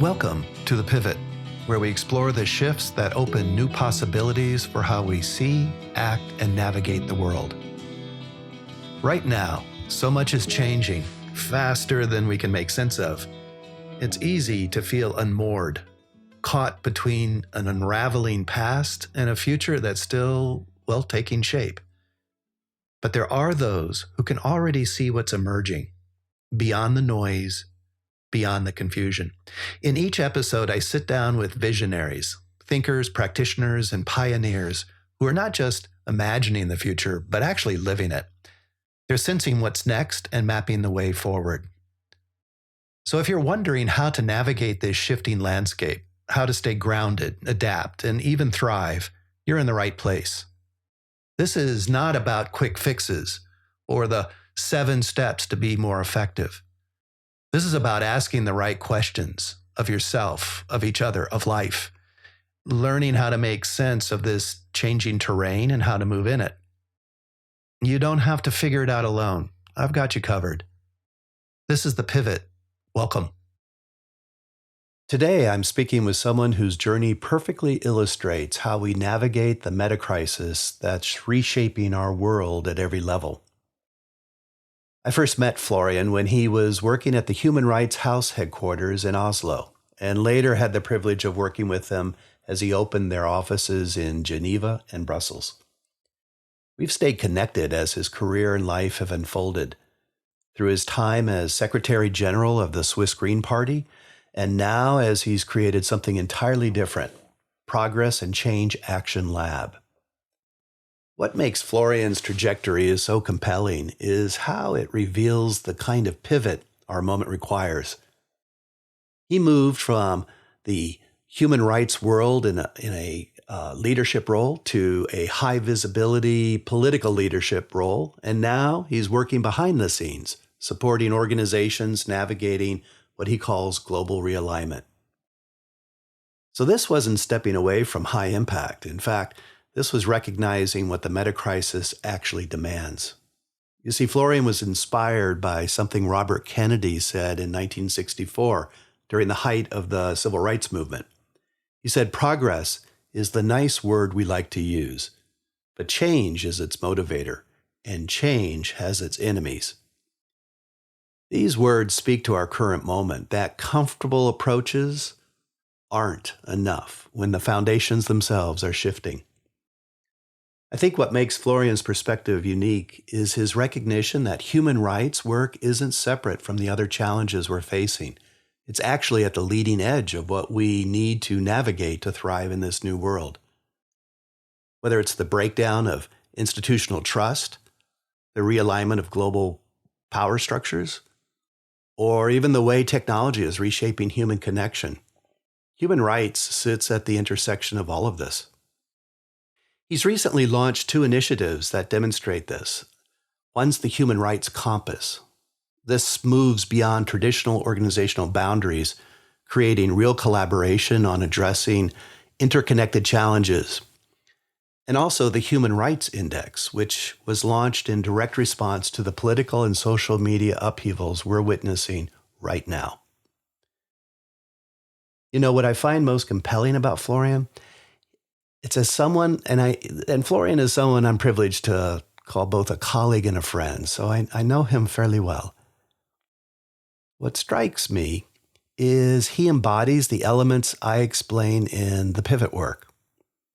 Welcome to The Pivot, where we explore the shifts that open new possibilities for how we see, act, and navigate the world. Right now, so much is changing, faster than we can make sense of. It's easy to feel unmoored, caught between an unraveling past and a future that's still, taking shape. But there are those who can already see what's emerging, beyond the noise, beyond the confusion. In each episode, I sit down with visionaries, thinkers, practitioners, and pioneers who are not just imagining the future, but actually living it. They're sensing what's next and mapping the way forward. So if you're wondering how to navigate this shifting landscape, how to stay grounded, adapt, and even thrive, you're in the right place. This is not about quick fixes or the 7 steps to be more effective. This is about asking the right questions of yourself, of each other, of life, learning how to make sense of this changing terrain and how to move in it. You don't have to figure it out alone. I've got you covered. This is The Pivot. Welcome. Today, I'm speaking with someone whose journey perfectly illustrates how we navigate the meta crisis that's reshaping our world at every level. I first met Florian when he was working at the Human Rights House headquarters in Oslo, and later had the privilege of working with them as he opened their offices in Geneva and Brussels. We've stayed connected as his career and life have unfolded, through his time as Secretary General of the Swiss Green Party, and now as he's created something entirely different, Progress and Change Action Lab. What makes Florian's trajectory so compelling is how it reveals the kind of pivot our moment requires. He moved from the human rights world in a leadership role to a high visibility political leadership role, and now he's working behind the scenes, supporting organizations navigating what he calls global realignment. So this wasn't stepping away from high impact. In fact, this was recognizing what the meta crisis actually demands. You see, Florian was inspired by something Robert Kennedy said in 1964 during the height of the civil rights movement. He said, "Progress is the nice word we like to use, but change is its motivator, and change has its enemies." These words speak to our current moment, that comfortable approaches aren't enough when the foundations themselves are shifting. I think what makes Florian's perspective unique is his recognition that human rights work isn't separate from the other challenges we're facing. It's actually at the leading edge of what we need to navigate to thrive in this new world. Whether it's the breakdown of institutional trust, the realignment of global power structures, or even the way technology is reshaping human connection, human rights sits at the intersection of all of this. He's recently launched 2 initiatives that demonstrate this. One's the Human Rights Compass. This moves beyond traditional organizational boundaries, creating real collaboration on addressing interconnected challenges. And also the Human Rights Index, which was launched in direct response to the political and social media upheavals we're witnessing right now. You know, what I find most compelling about Florian, it's as someone, and Florian is someone I'm privileged to call both a colleague and a friend, so I know him fairly well. What strikes me is he embodies the elements I explain in the pivot work,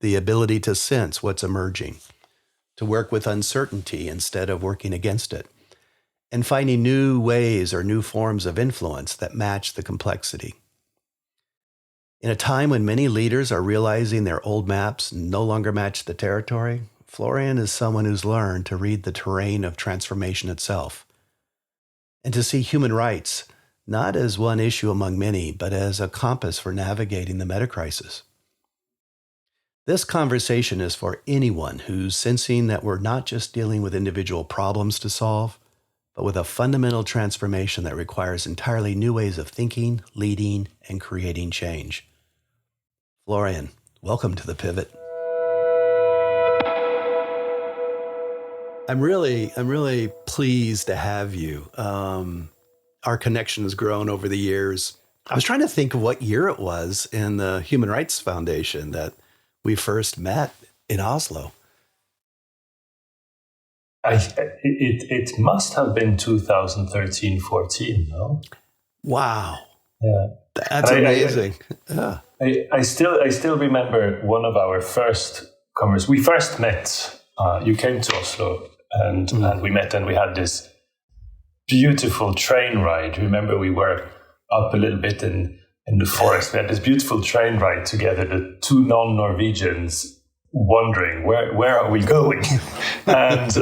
the ability to sense what's emerging, to work with uncertainty instead of working against it, and finding new ways or new forms of influence that match the complexity. In a time when many leaders are realizing their old maps no longer match the territory, Florian is someone who's learned to read the terrain of transformation itself, and to see human rights not as one issue among many, but as a compass for navigating the meta crisis. This conversation is for anyone who's sensing that we're not just dealing with individual problems to solve, but with a fundamental transformation that requires entirely new ways of thinking, leading, and creating change. Florian, welcome to The Pivot. I'm really pleased to have you. Our connection has grown over the years. I was trying to think of what year it was in the Human Rights Foundation that we first met in Oslo. It must have been 2013, 14, no? Wow. Yeah. That's amazing. Yeah. I still remember one of our first conversations. We first met. You came to Oslo and we met, and we had this beautiful train ride. Remember, we were up a little bit in the forest. We had this beautiful train ride together, the two non-Norwegians wondering where are we going. And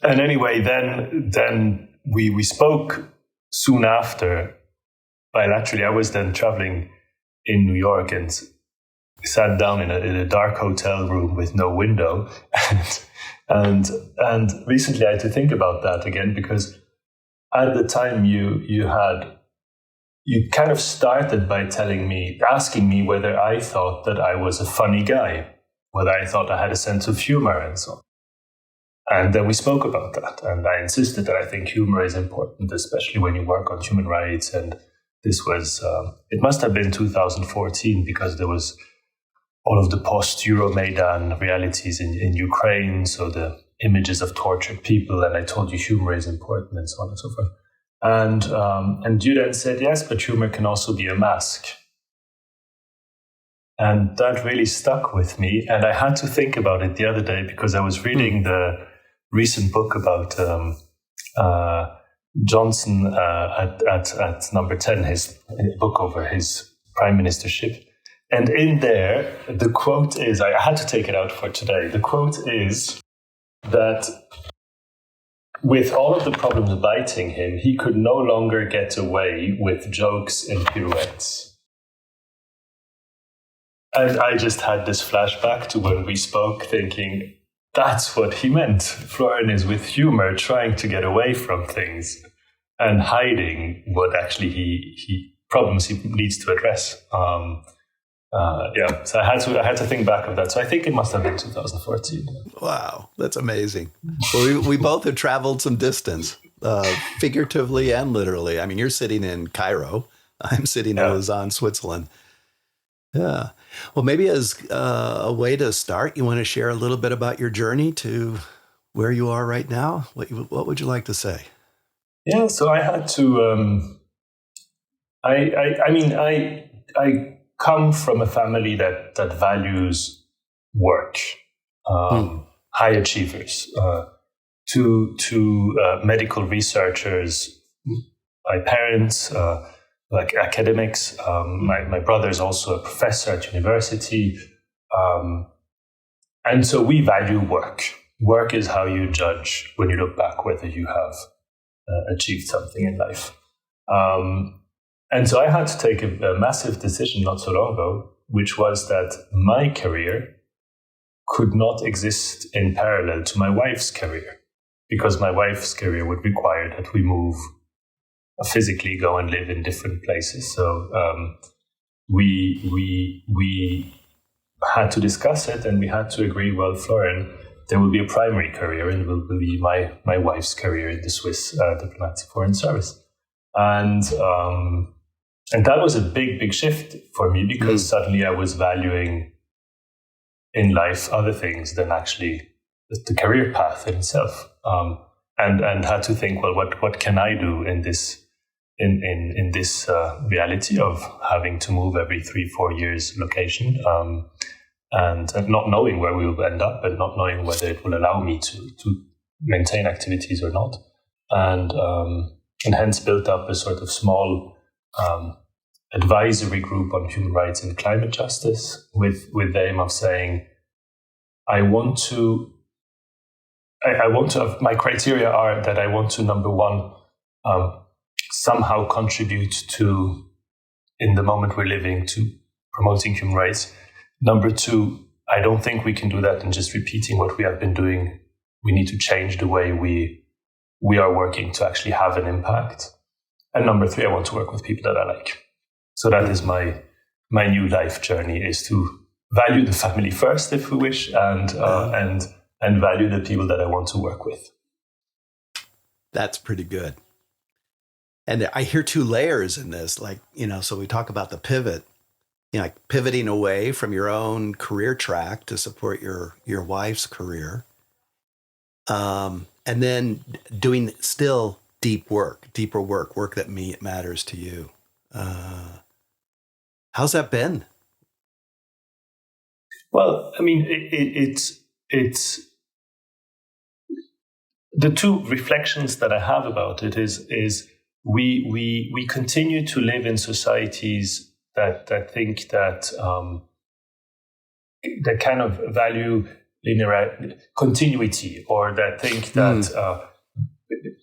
anyway, then we spoke soon after. Bilaterally, I was then traveling in New York and sat down in a dark hotel room with no window, and recently I had to think about that again, because at the time you kind of started by asking me whether I thought that I was a funny guy, whether I thought I had a sense of humor and so on. And then we spoke about that, and I insisted that I think humor is important, especially when you work on human rights. And this was, it must have been 2014, because there was all of the post-Euromaidan realities in Ukraine, so the images of tortured people, and I told you humor is important and so on and so forth. And you then said, yes, but humor can also be a mask. And that really stuck with me, and I had to think about it the other day, because I was reading the recent book about Johnson at number 10, his book over his prime ministership. And in there, the quote is, I had to take it out for today, the quote is that with all of the problems biting him, he could no longer get away with jokes and pirouettes. And I just had this flashback to when we spoke, thinking, that's what he meant. Florian is with humor trying to get away from things and hiding what actually he problems he needs to address. So I had to think back of that. So I think it must have been 2014. Wow, that's amazing. Well, we both have traveled some distance, figuratively and literally. I mean, you're sitting in Cairo. I'm sitting in Lausanne, Switzerland. Yeah. Well, maybe as a way to start, you want to share a little bit about your journey to where you are right now? What would you like to say? Yeah, so I had to. I come from a family that values work, high achievers, to medical researchers. My parents, like academics. My brother is also a professor at university, and so we value work. Work is how you judge when you look back whether you have achieved something in life. And so I had to take a massive decision not so long ago, which was that my career could not exist in parallel to my wife's career, because my wife's career would require that we move, physically go and live in different places. So we had to discuss it, and we had to agree, well, Florian, there will be a primary career, and it will be my wife's career in the Swiss diplomatic foreign service. And that was a big shift for me, because suddenly I was valuing in life other things than actually the career path in itself, and had to think, well, what can I do in this reality of having to move every 3-4 years location, and not knowing where we will end up, and not knowing whether it will allow me to maintain activities or not, and hence built up a sort of small advisory group on human rights and climate justice, with the aim of saying, I want to my criteria are that I want to, number one, somehow contribute to, in the moment we're living, to promoting human rights. Number two, I don't think we can do that in just repeating what we have been doing. We need to change the way we are working to actually have an impact. And number three, I want to work with people that I like. So that is my new life journey, is to value the family first, if we wish, and value the people that I want to work with. That's pretty good. And I hear two layers in this, like, so we talk about the pivot, like pivoting away from your own career track to support your wife's career. And then doing still deeper work that matters to you. How's that been? Well, I mean, it's the two reflections that I have about it is we continue to live in societies that think that that kind of value linear continuity, or that think that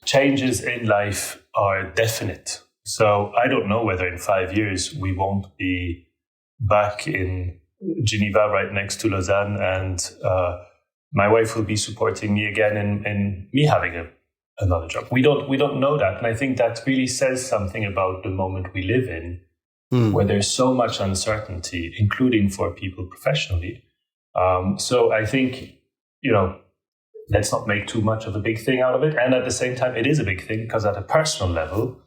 changes in life are definite. So I don't know whether in 5 years we won't be back in Geneva, right next to Lausanne, and my wife will be supporting me again in me having another job. We don't know that, and I think that really says something about the moment we live in, where there's so much uncertainty, including for people professionally. So I think, let's not make too much of a big thing out of it, and at the same time, it is a big thing because at a personal level,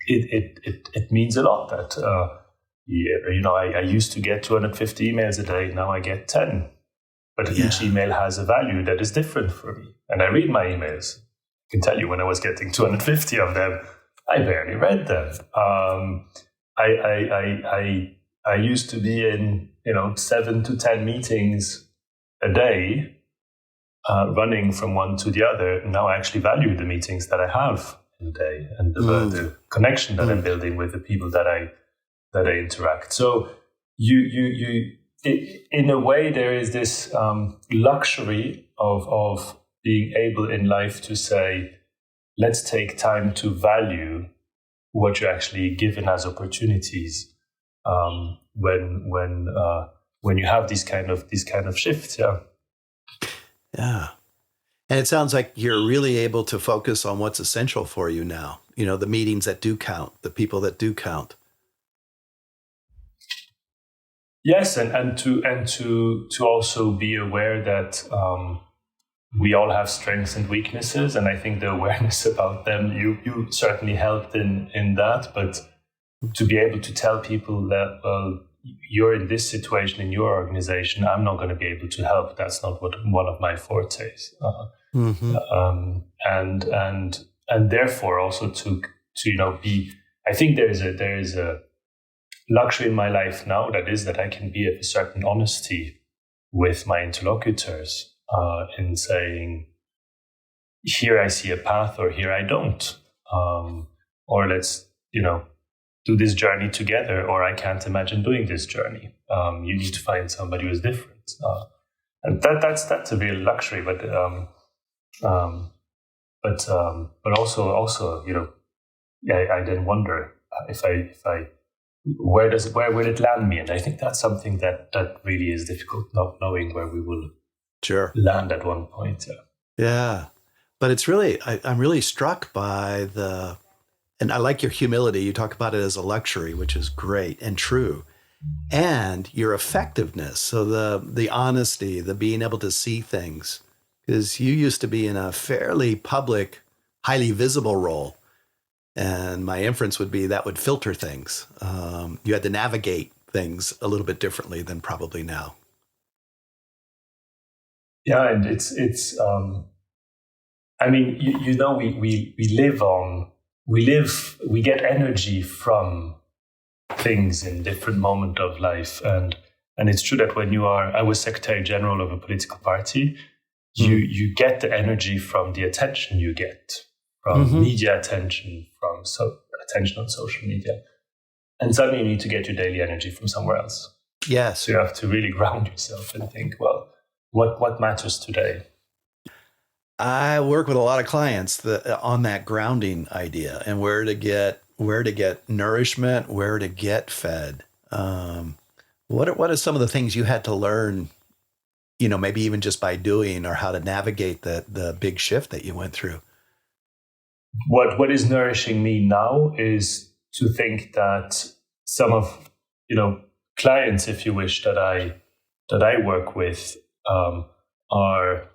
it means a lot that. I used to get 250 emails a day. Now I get 10. But each email has a value that is different for me. And I read my emails. I can tell you, when I was getting 250 of them, I barely read them. I used to be in 7 to 10 meetings a day, running from one to the other. Now I actually value the meetings that I have in a day, and the connection that I'm building with the people that I interact. So you in a way, there is this luxury of being able in life to say, let's take time to value what you're actually given as opportunities when you have these kind of shifts. Yeah. And it sounds like you're really able to focus on what's essential for you now. The meetings that do count, the people that do count. Yes, and to also be aware that we all have strengths and weaknesses, and I think the awareness about them, you certainly helped in that. But to be able to tell people that, well, you're in this situation in your organization, I'm not going to be able to help. That's not one of my fortes, and therefore also to be. I think there is a luxury in my life now that I can be of a certain honesty with my interlocutors in saying, here I see a path, or here I don't, or let's do this journey together, or I can't imagine doing this journey. You need to find somebody who is different, and that's a real luxury. But also I then wonder if I where will it land me? And I think that's something that really is difficult, not knowing where we will land at one point. Yeah. But it's really, I'm really struck by and I like your humility. You talk about it as a luxury, which is great and true. And your effectiveness. So the honesty, the being able to see things, because you used to be in a fairly public, highly visible role. And my inference would be that would filter things. You had to navigate things a little bit differently than probably now. Yeah, and it's. I mean, we get energy from things in different moments of life, and it's true that when I was Secretary General of a political party, you get the energy from the attention you get. From media attention, from attention on social media. And suddenly you need to get your daily energy from somewhere else. Yes. So you have to really ground yourself and think, well, what matters today? I work with a lot of clients on that grounding idea and where to get nourishment, where to get fed. What are some of the things you had to learn, maybe even just by doing, or how to navigate the big shift that you went through? What is nourishing me now is to think that some of clients, if you wish, that I work with are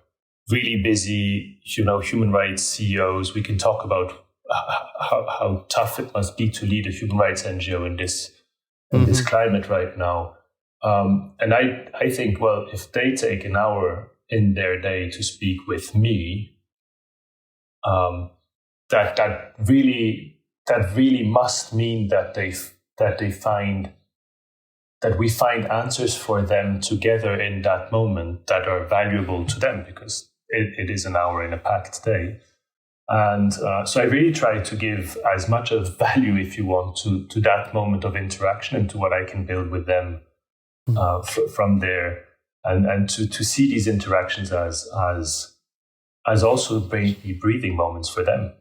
really busy, human rights CEOs. We can talk about how tough it must be to lead a human rights NGO in this climate right now. And I think, well, if they take an hour in their day to speak with me, that really must mean that we find answers for them together in that moment that are valuable to them, because it is an hour in a packed day. And so I really try to give as much of value, if you want, to that moment of interaction and to what I can build with them from there, and to see these interactions as also breathing moments for them.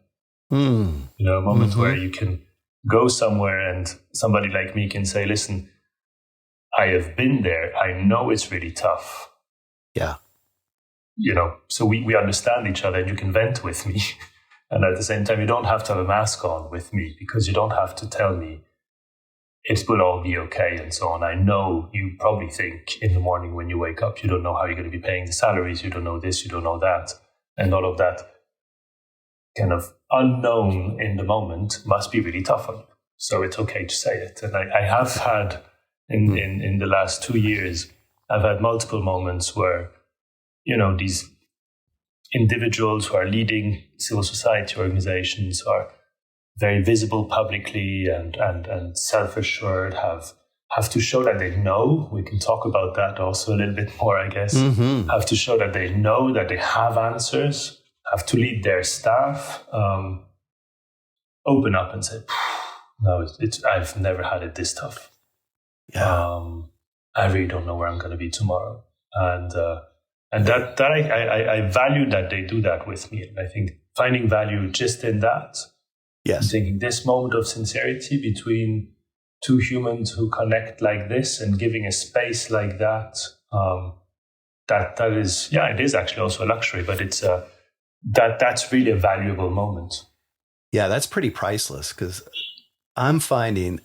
A moment where you can go somewhere and somebody like me can say, listen, I have been there. I know it's really tough. Yeah. So we understand each other, and you can vent with me. And at the same time, you don't have to have a mask on with me, because you don't have to tell me it will all be okay and so on. I know you probably think in the morning when you wake up, you don't know how you're going to be paying the salaries. You don't know this, you don't know that. And all of that kind of unknown in the moment must be really tough on you. So it's okay to say it. And I have had in the last 2 years, I've had multiple moments where, these individuals who are leading civil society organizations are very visible publicly and self-assured, have to show that they know. We can talk about that also a little bit more, I guess. Have to show that they know, that they have answers, have to lead their staff, open up and say, no, I've never had it this tough. Yeah. I really don't know where I'm going to be tomorrow. And that I value that they do that with me. And I think finding value just in that, yes, thinking this moment of sincerity between two humans who connect like this and giving a space like that, that is, it is actually also a luxury, but it's that's really a valuable moment. Yeah, that's pretty priceless, because I'm finding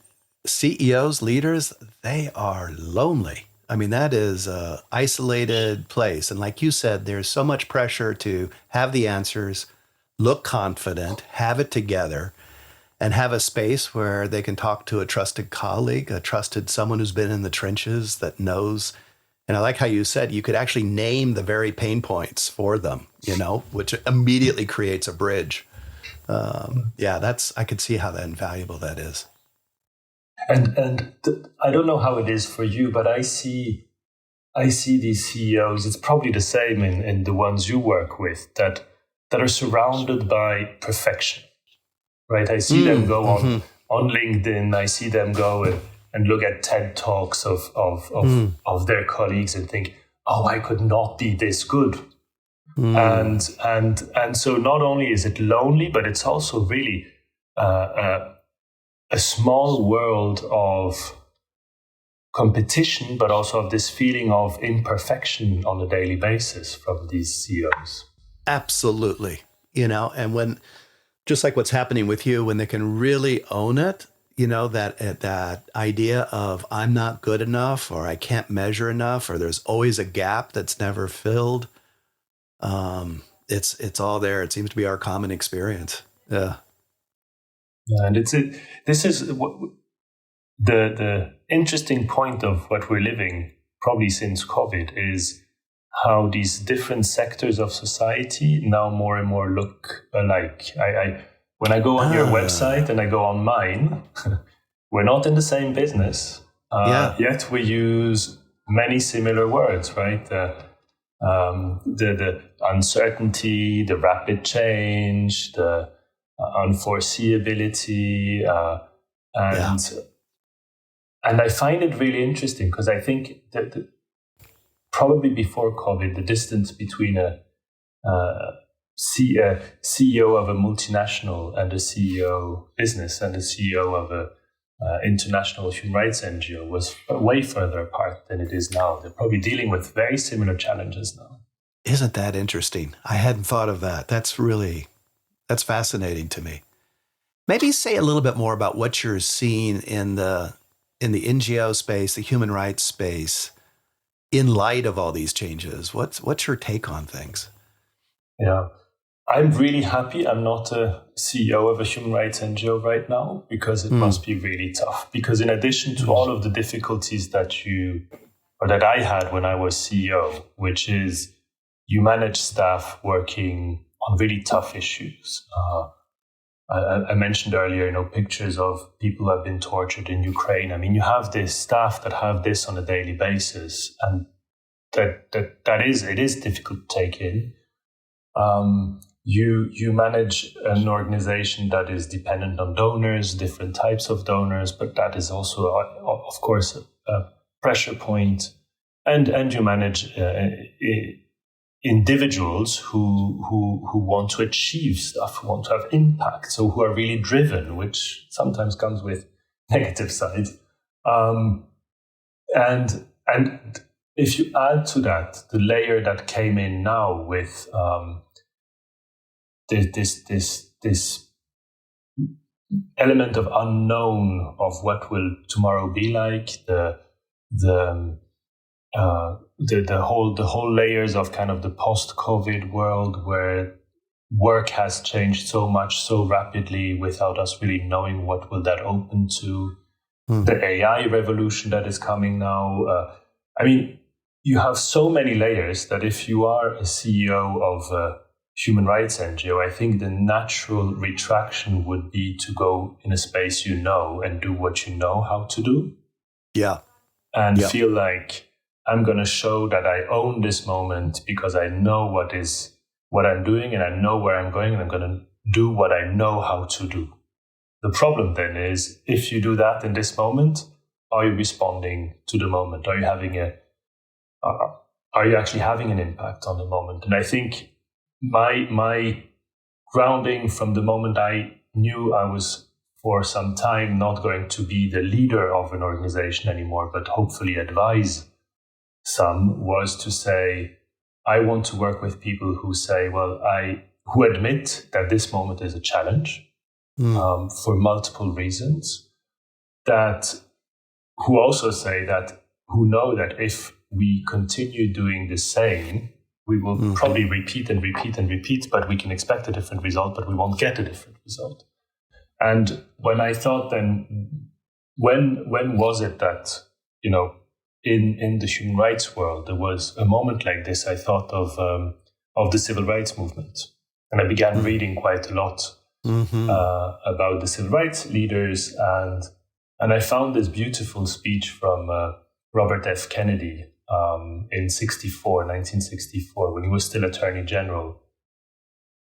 CEOs, leaders, they are lonely. I mean, that is an isolated place. And like you said, there's so much pressure to have the answers, look confident, have it together, and have a space where they can talk to a trusted colleague, a trusted someone who's been in the trenches that knows. And I like how you said you could actually name the very pain points for them, which immediately creates a bridge. I could see how invaluable that is. And I don't know how it is for you, but I see these CEOs. It's probably the same in the ones you work with that are surrounded by perfection, right? I see them go on LinkedIn. I see them go and look at TED Talks of their colleagues and think, oh, I could not be this good. And so not only is it lonely, but it's also really a small world of competition, but also of this feeling of imperfection on a daily basis from these CEOs. Absolutely. And when, just like what's happening with you, when they can really own it, that idea of I'm not good enough, or I can't measure enough, or there's always a gap that's never filled. It's all there. It seems to be our common experience. Yeah. And this is the interesting point of what we're living, probably since COVID, is how these different sectors of society now more and more look alike. When I go on your website and I go on mine, we're not in the same business, yet we use many similar words, right? The uncertainty, the rapid change, the unforeseeability, and I find it really interesting, because I think that probably before COVID, the distance between a CEO of a multinational and a CEO business and a CEO of a international human rights NGO was way further apart than it is now. They're probably dealing with very similar challenges now. Isn't that interesting? I hadn't thought of that. That's fascinating to me. Maybe say a little bit more about what you're seeing in the NGO space, the human rights space, in light of all these changes. What's your take on things? Yeah. I'm really happy I'm not a CEO of a human rights NGO right now, because it must be really tough. Because in addition to all of the difficulties that I had when I was CEO, which is you manage staff working on really tough issues. I mentioned earlier, pictures of people who have been tortured in Ukraine. I mean, you have this staff that have this on a daily basis, and it is difficult to take in. You manage an organization that is dependent on donors, different types of donors, but that is also, of course, a pressure point. And you manage individuals who want to achieve stuff, who want to have impact, so who are really driven, which sometimes comes with negative sides. And if you add to that the layer that came in now with this element of unknown of what will tomorrow be like, the whole layers of kind of the post-COVID world where work has changed so much so rapidly without us really knowing what will that open to, the AI revolution that is coming now. I mean, you have so many layers that if you are a CEO of a human rights NGO, I think the natural retraction would be to go in a space and do what you know how to do. Yeah. And feel like I'm going to show that I own this moment because I know what I'm doing and I know where I'm going, and I'm going to do what I know how to do. The problem then is, if you do that in this moment, are you responding to the moment? Are you actually having an impact on the moment? And I think my grounding from the moment I knew I was for some time not going to be the leader of an organization anymore, but hopefully advise some, was to say, I want to work with people who say, who admit that this moment is a challenge for multiple reasons, who also say that, who know that if we continue doing the same, we will probably repeat and repeat and repeat, but we can expect a different result, but we won't get a different result. And when I thought then, when was it that, in the human rights world, there was a moment like this, I thought of the civil rights movement. And I began reading quite a lot about the civil rights leaders. And I found this beautiful speech from Robert F. Kennedy in 1964, when he was still Attorney General,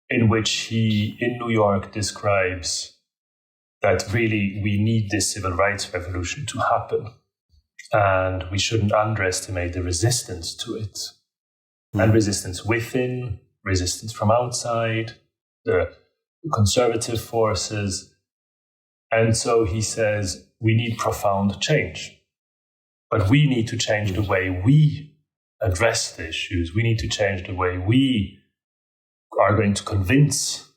in which he, in New York, describes that really we need this civil rights revolution to happen. And we shouldn't underestimate the resistance to it. And resistance within, resistance from outside, the conservative forces. And so he says, we need profound change. But we need to change the way we address the issues. We need to change the way we are going to convince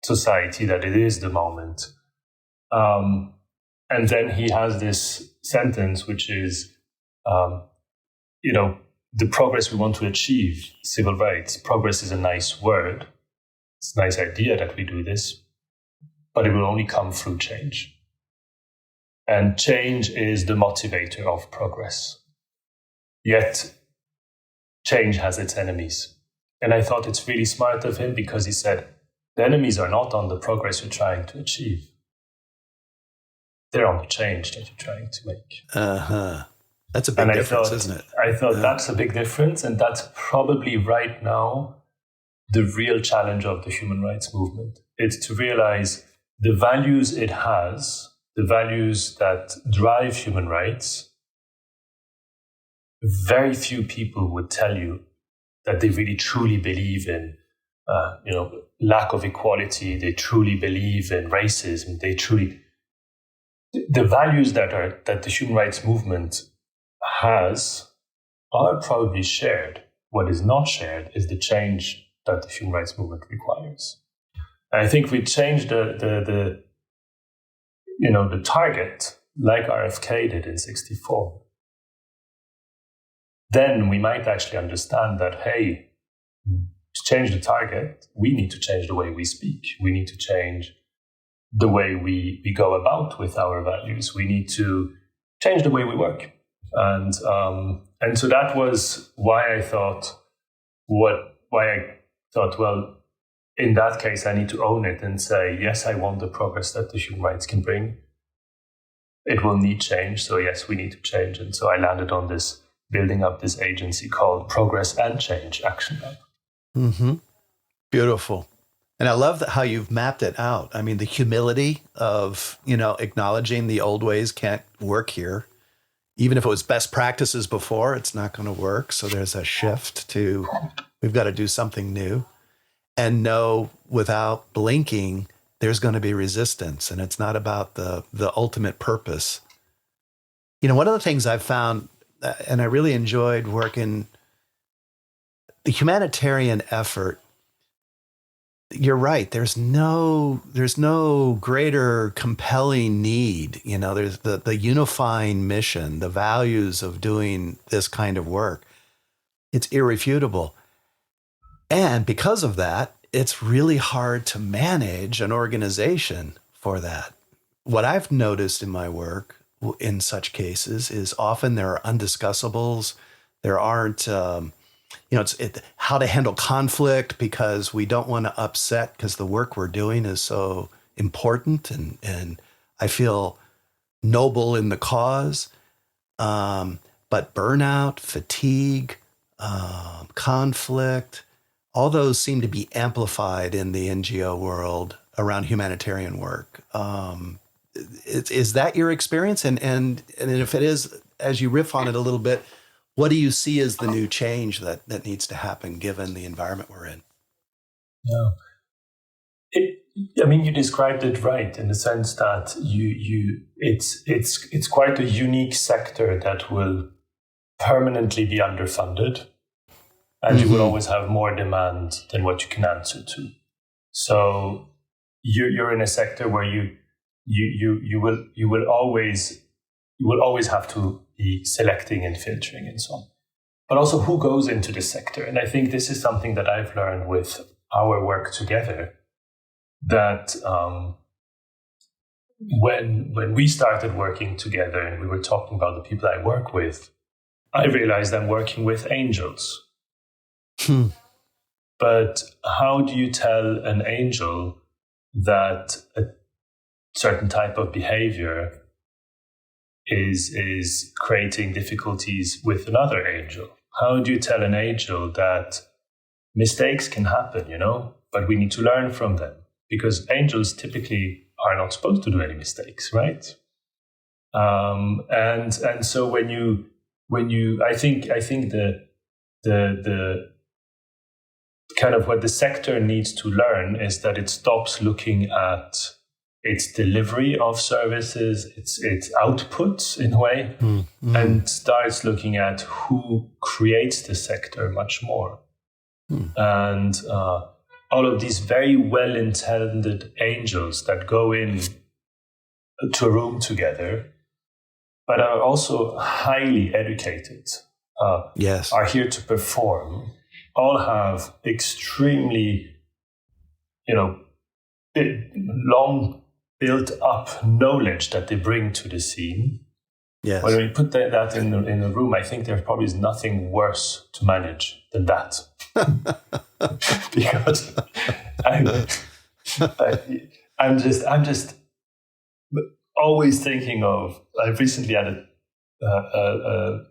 society that it is the moment. And then he has this sentence, which is, the progress we want to achieve, civil rights. Progress is a nice word. It's a nice idea that we do this, but it will only come through change. And change is the motivator of progress. Yet, change has its enemies. And I thought it's really smart of him, because he said, the enemies are not on the progress you're trying to achieve. They're on the change that you're trying to make. That's a big difference, isn't it? I thought that's a big difference. And that's probably right now the real challenge of the human rights movement. It's to realize the values it has, the values that drive human rights. Very few people would tell you that they really truly believe in, lack of equality. They truly believe in racism. The values that the human rights movement has are probably shared. What is not shared is the change that the human rights movement requires. And I think we change the target, like RFK did in 1964. Then we might actually understand that, hey, change the target, we need to change the way we speak. We need to change the way we go about with our values. We need to change the way we work. And so that was why I thought, well, in that case, I need to own it and say, yes, I want the progress that the human rights can bring. It will need change. So yes, we need to change. And so I landed on this, building up this agency called Progress and Change Action Lab. Mm-hmm. Beautiful. And I love how you've mapped it out. I mean, the humility of, acknowledging the old ways can't work here. Even if it was best practices before, it's not going to work. So there's a shift to, we've got to do something new. And know without blinking, there's going to be resistance. And it's not about the ultimate purpose. One of the things I've found, and I really enjoyed working, the humanitarian effort, you're right. There's no greater compelling need. There's the unifying mission, the values of doing this kind of work. It's irrefutable. And because of that, it's really hard to manage an organization for that. What I've noticed in my work in such cases is often there are undiscussables. There aren't, how to handle conflict because we don't want to upset because the work we're doing is so important and I feel noble in the cause. But burnout, fatigue, conflict, all those seem to be amplified in the NGO world around humanitarian work. Is that your experience? And if it is, as you riff on it a little bit, what do you see as the new change that needs to happen given the environment we're in? Yeah. You described it right in the sense that it's quite a unique sector that will permanently be underfunded, and you will always have more demand than what you can answer to. So you're in a sector where you will always have to be selecting and filtering and so on. But also who goes into this sector? And I think this is something that I've learned with our work together, that when we started working together and we were talking about the people I work with, I realized I'm working with angels. But how do you tell an angel that a certain type of behavior is creating difficulties with another angel? How do you tell an angel that mistakes can happen, but we need to learn from them? Because angels typically are not supposed to do any mistakes, right? And so when you I think the kind of what the sector needs to learn is that it stops looking at its delivery of services, its outputs in a way, and starts looking at who creates the sector much more. And all of these very well-intended angels that go in to a room together, but are also highly educated, are here to perform, all have extremely, long built up knowledge that they bring to the scene. Yes. When we put that in a room, I think there probably is nothing worse to manage than that. Because I'm just always thinking of, I've recently had a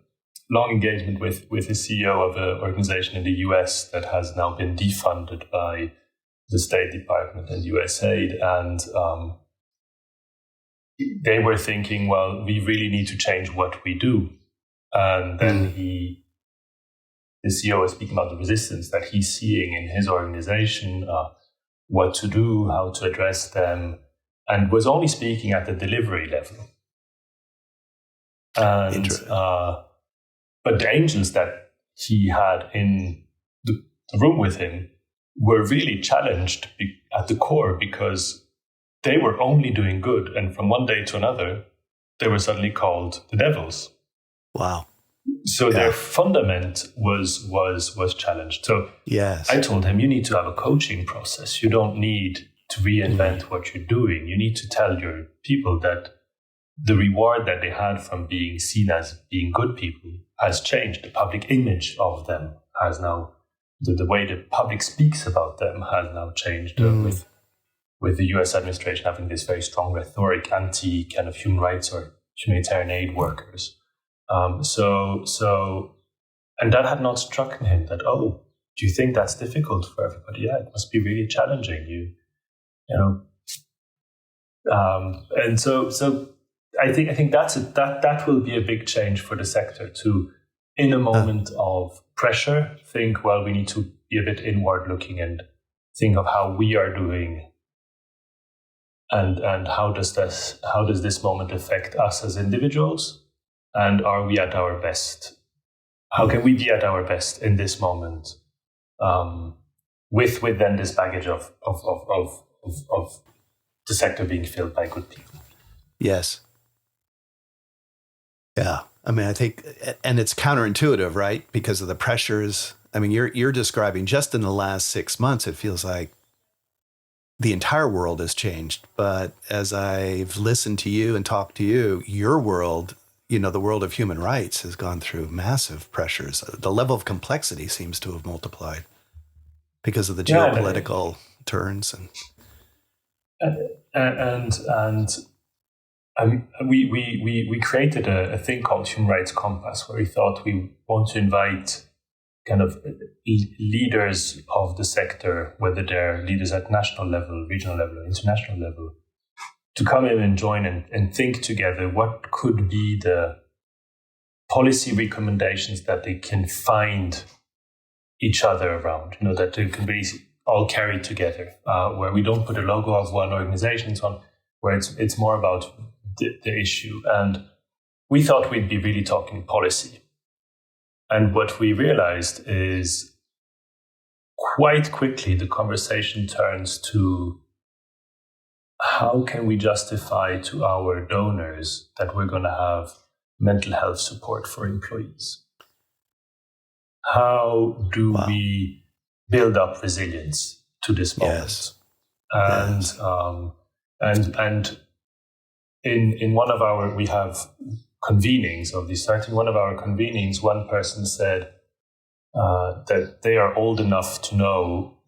long engagement with the CEO of an organization in the US that has now been defunded by the State Department and USAID, and they were thinking, well, we really need to change what we do. And then the CEO was speaking about the resistance that he's seeing in his organization, what to do, how to address them, and was only speaking at the delivery level. And but the angels that he had in the room with him were really challenged at the core, because they were only doing good, and from one day to another, they were suddenly called the devils. Wow. So their fundament was challenged. So yes, I told him, you need to have a coaching process. You don't need to reinvent what you're doing. You need to tell your people that the reward that they had from being seen as being good people has changed. The public image of them has now, the way the public speaks about them has now changed with the US administration having this very strong rhetoric anti kind of human rights or humanitarian aid workers. And that had not struck him that, oh, do you think that's difficult for everybody? Yeah, it must be really challenging. And so I think that will be a big change for the sector to, in a moment of pressure, think, well, we need to be a bit inward looking and think of how we are doing, and how does this moment affect us as individuals, and are we at our best? How can we be at our best in this moment, with then this baggage of the sector being filled by good people? Yes. Yeah. I mean, I think, and it's counterintuitive, right? Because of the pressures. I mean, you're describing just in the last 6 months, it feels like the entire world has changed. But as I've listened to you and talked to you, your world, the world of human rights has gone through massive pressures. The level of complexity seems to have multiplied because of the geopolitical turns we created a thing called Human Rights Compass, where we thought we want to invite kind of leaders of the sector, whether they're leaders at national level, regional level, or international level, to come in and join and think together what could be the policy recommendations that they can find each other around, that they can be all carried together, where we don't put a logo of one organization on, where it's more about the issue. And we thought we'd be really talking policy. And what we realized is quite quickly the conversation turns to, how can we justify to our donors that we're going to have mental health support for employees? How do we build up resilience to this moment? Yes. And in one of our, we have convenings of this sort. In one of our convenings, one person said that they are old enough to know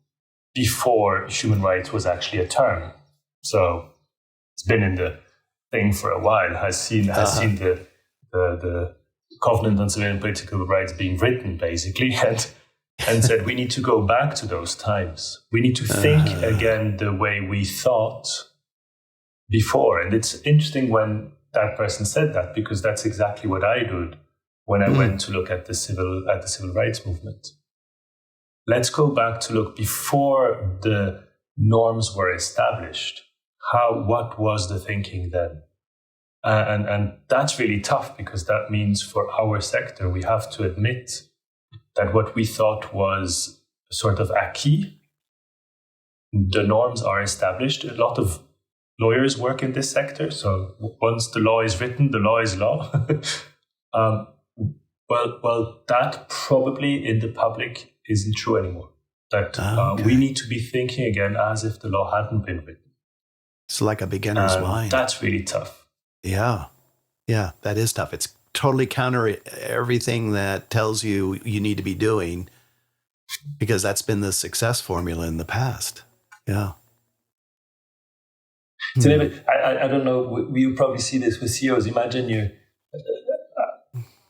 before human rights was actually a term. So it's been in the thing for a while, has seen the Covenant on Civil and Political Rights being written, basically, and said we need to go back to those times. We need to think again the way we thought before. And it's interesting when that person said that, because that's exactly what I did when I went to look at the civil rights movement. Let's go back to look before the norms were established. What was the thinking then? And that's really tough, because that means for our sector, we have to admit that what we thought was sort of acquis, the norms are established. A lot of lawyers work in this sector, so once the law is written, the law is law. Well, that probably in the public isn't true anymore. That we need to be thinking again as if the law hadn't been written. It's like a beginner's mind. That's really tough. Yeah, that is tough. It's totally counter everything that tells you need to be doing, because that's been the success formula in the past. Yeah. So David, I don't know, you probably see this with CEOs. Imagine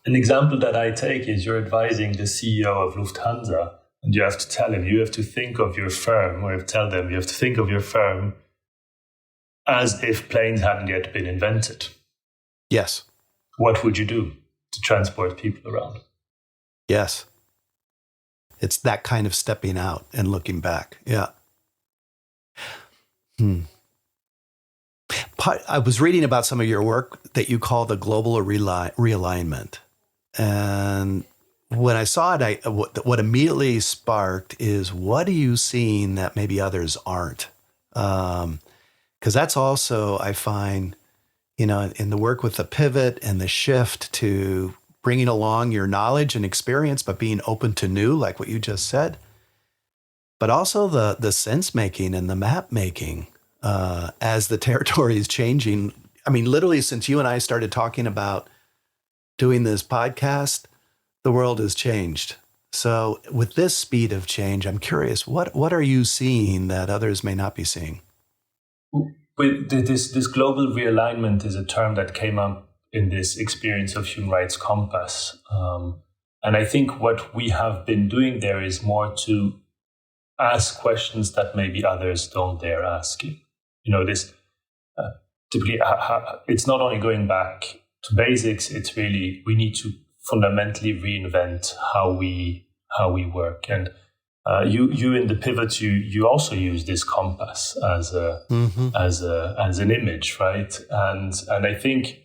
an example that I take is you're advising the CEO of Lufthansa, and you have to tell him, you have to think of your firm, or tell them you have to think of your firm as if planes hadn't yet been invented. Yes. What would you do to transport people around? Yes. It's that kind of stepping out and looking back. Yeah. I was reading about some of your work that you call the global realignment. And when I saw it, what immediately sparked is, what are you seeing that maybe others aren't? Because that's also, I find, in the work with the pivot and the shift to bringing along your knowledge and experience, but being open to new, like what you just said. But also the sense making and the map making as the territory is changing. I mean, literally, since you and I started talking about doing this podcast, the world has changed. So with this speed of change, I'm curious, what are you seeing that others may not be seeing? With this global realignment is a term that came up in this experience of human rights compass. And I think what we have been doing there is more to ask questions that maybe others don't dare asking. This typically, it's not only going back to basics, it's really, we need to fundamentally reinvent how we work. And you in the pivot, you also use this compass as an image, right? And I think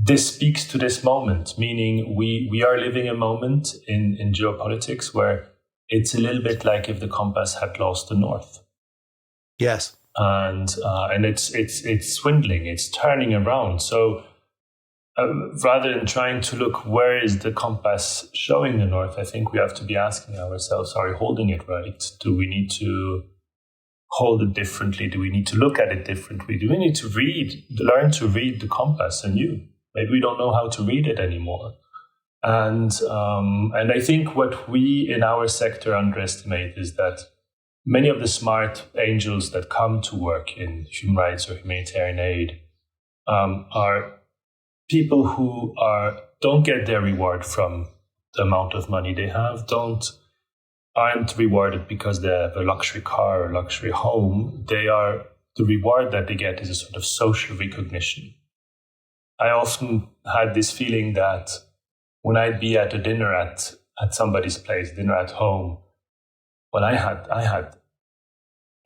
this speaks to this moment, meaning we are living a moment in geopolitics where it's a little bit like if the compass had lost the north. Yes. And it's swindling, it's turning around. So rather than trying to look where is the compass showing the north, I think we have to be asking ourselves, are we holding it right? Do we need to hold it differently? Do we need to look at it differently? Do we need to learn to read the compass anew? Maybe we don't know how to read it anymore. And I think what we in our sector underestimate is that many of the smart angels that come to work in human rights or humanitarian aid are people who don't get their reward from the amount of money they have, aren't rewarded because they have a luxury car or luxury home. The reward that they get is a sort of social recognition. I often had this feeling that when I'd be at a dinner at somebody's place, dinner at home, well, I had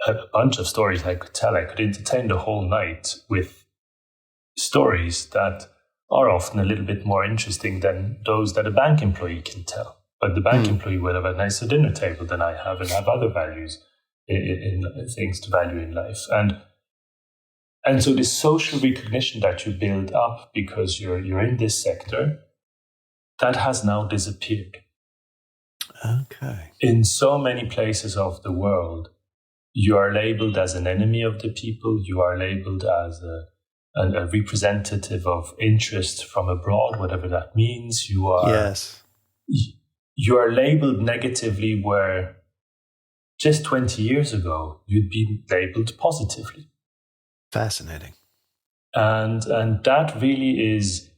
a bunch of stories I could tell. I could entertain the whole night with stories that are often a little bit more interesting than those that a bank employee can tell. But the bank employee will have a nicer dinner table than I have and have other values in things to value in life. And so this social recognition that you build up because you're in this sector, that has now disappeared. Okay. In so many places of the world, you are labeled as an enemy of the people. You are labeled as a representative of interest from abroad, whatever that means. You are labeled negatively where just 20 years ago, you'd be labeled positively. Fascinating. And that really is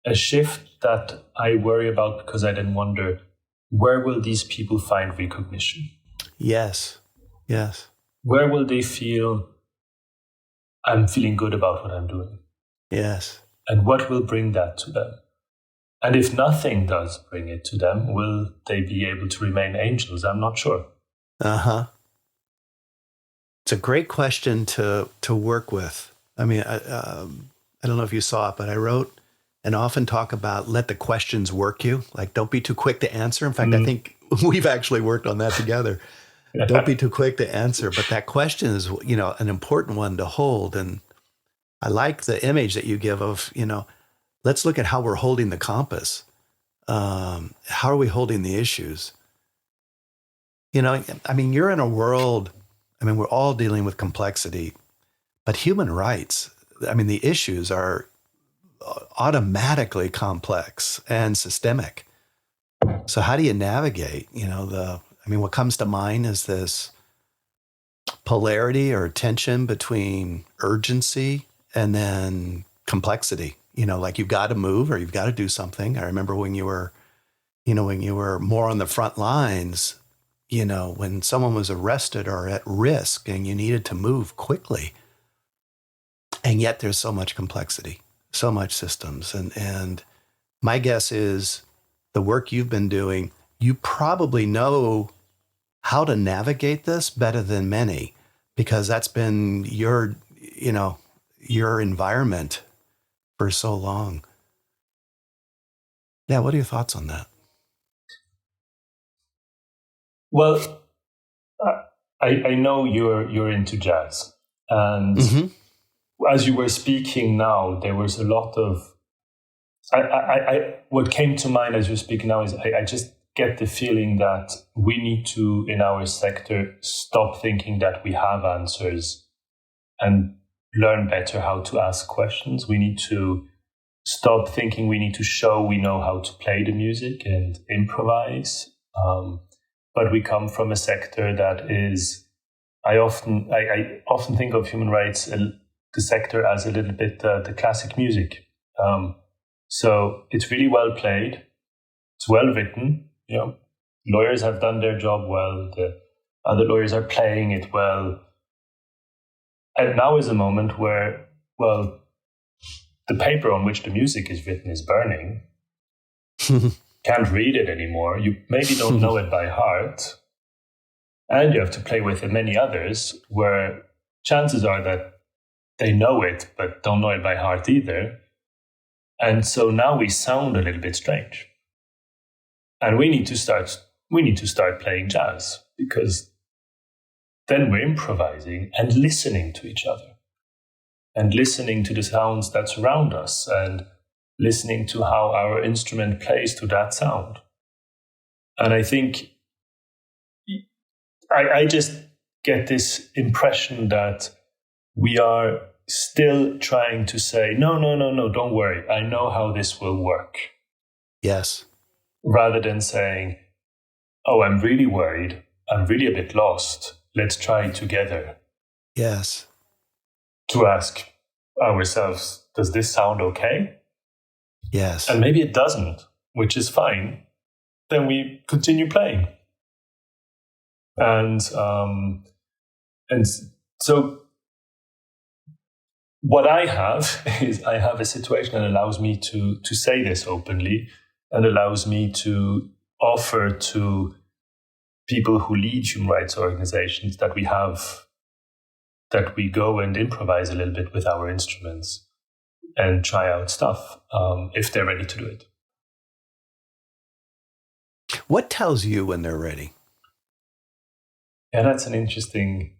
a shift that I worry about, because I then wonder, where will these people find recognition? Yes. Where will they feel, I'm feeling good about what I'm doing? Yes. And what will bring that to them? And if nothing does bring it to them, will they be able to remain angels? I'm not sure. Uh-huh. It's a great question to work with. I mean, I don't know if you saw it, but I wrote and often talk about let the questions work you. Like, don't be too quick to answer. In fact, I think we've actually worked on that together. Don't be too quick to answer. But that question is, an important one to hold. And I like the image that you give of, let's look at how we're holding the compass. How are we holding the issues? You're in a world, we're all dealing with complexity, but human rights, the issues are automatically complex and systemic. So how do you navigate, what comes to mind is this polarity or tension between urgency and then complexity, like you've got to move or you've got to do something. I remember when you were more on the front lines, when someone was arrested or at risk and you needed to move quickly. And yet there's so much complexity, so much systems. And my guess is the work you've been doing, you probably know how to navigate this better than many, because that's been your environment for so long. Yeah, what are your thoughts on that? Well, I know you're into jazz, and as you were speaking now, there was a lot of what came to mind as you're speaking now is I just get the feeling that we need to, in our sector, stop thinking that we have answers and learn better how to ask questions. We need to stop thinking we need to show we know how to play the music and improvise. But we come from a sector that is, I often think of human rights, the sector, as a little bit the classic music. So it's really well played. It's well written. Lawyers have done their job well. The other lawyers are playing it well. And now is a moment where, well, the paper on which the music is written is burning. Can't read it anymore. You maybe don't know it by heart. And you have to play with many others where chances are that they know it, but don't know it by heart either. And so now we sound a little bit strange. And we need to start playing jazz, because then we're improvising and listening to each other and listening to the sounds that surround us and listening to how our instrument plays to that sound. And I think I just get this impression that we are still trying to say, no, don't worry. I know how this will work. Yes. Rather than saying, oh, I'm really worried. I'm really a bit lost. Let's try together. Yes. To ask ourselves, does this sound okay? Yes. And maybe it doesn't, which is fine. Then we continue playing. And so what I have is I have a situation that allows me to say this openly and allows me to offer to people who lead human rights organizations that we go and improvise a little bit with our instruments and try out stuff if they're ready to do it. What tells you when they're ready? Yeah, that's an interesting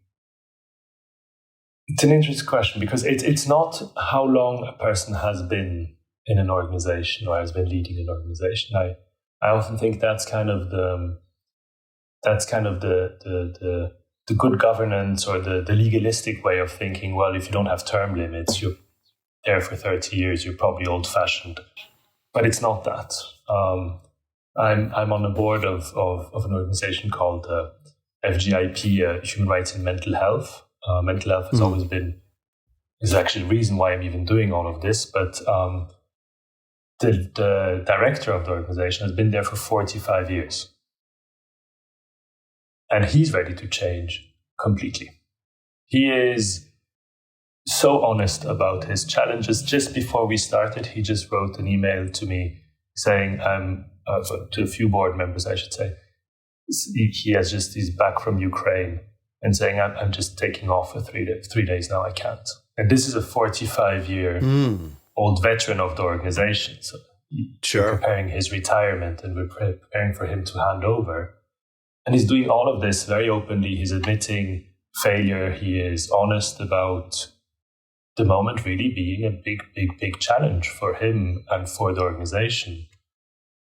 question, because it's not how long a person has been in an organization or has been leading an organization. I often think that's kind of the good governance or the legalistic way of thinking. Well, if you don't have term limits, you're there for 30 years, you're probably old-fashioned. But it's not that. I'm on the board of an organization called FGIP, Human Rights in Mental Health. Mental health has always been, is actually the reason why I'm even doing all of this. But the director of the organization has been there for 45 years. And he's ready to change completely. He is so honest about his challenges. Just before we started, he just wrote an email to me saying, to a few board members, I should say, he's back from Ukraine and saying, I'm just taking off for 3 days now, I can't. And this is a 45-year-old veteran of the organization. So we're preparing his retirement and we're preparing for him to hand over. And he's doing all of this very openly. He's admitting failure. He is honest about the moment really being a big challenge for him and for the organization.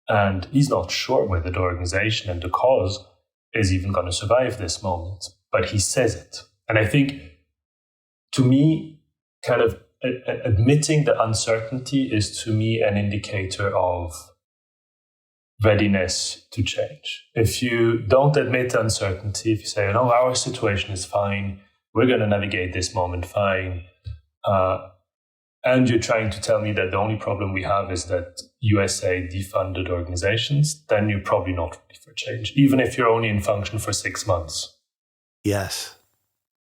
And he's not sure whether the organization and the cause is even going to survive this moment, but he says it. And I think, to me, kind of admitting the uncertainty is, to me, an indicator of readiness to change. If you don't admit uncertainty, if you say, no, our situation is fine, we're going to navigate this moment fine, and you're trying to tell me that the only problem we have is that USA defunded organizations, then you're probably not ready for change, even if you're only in function for 6 months. Yes.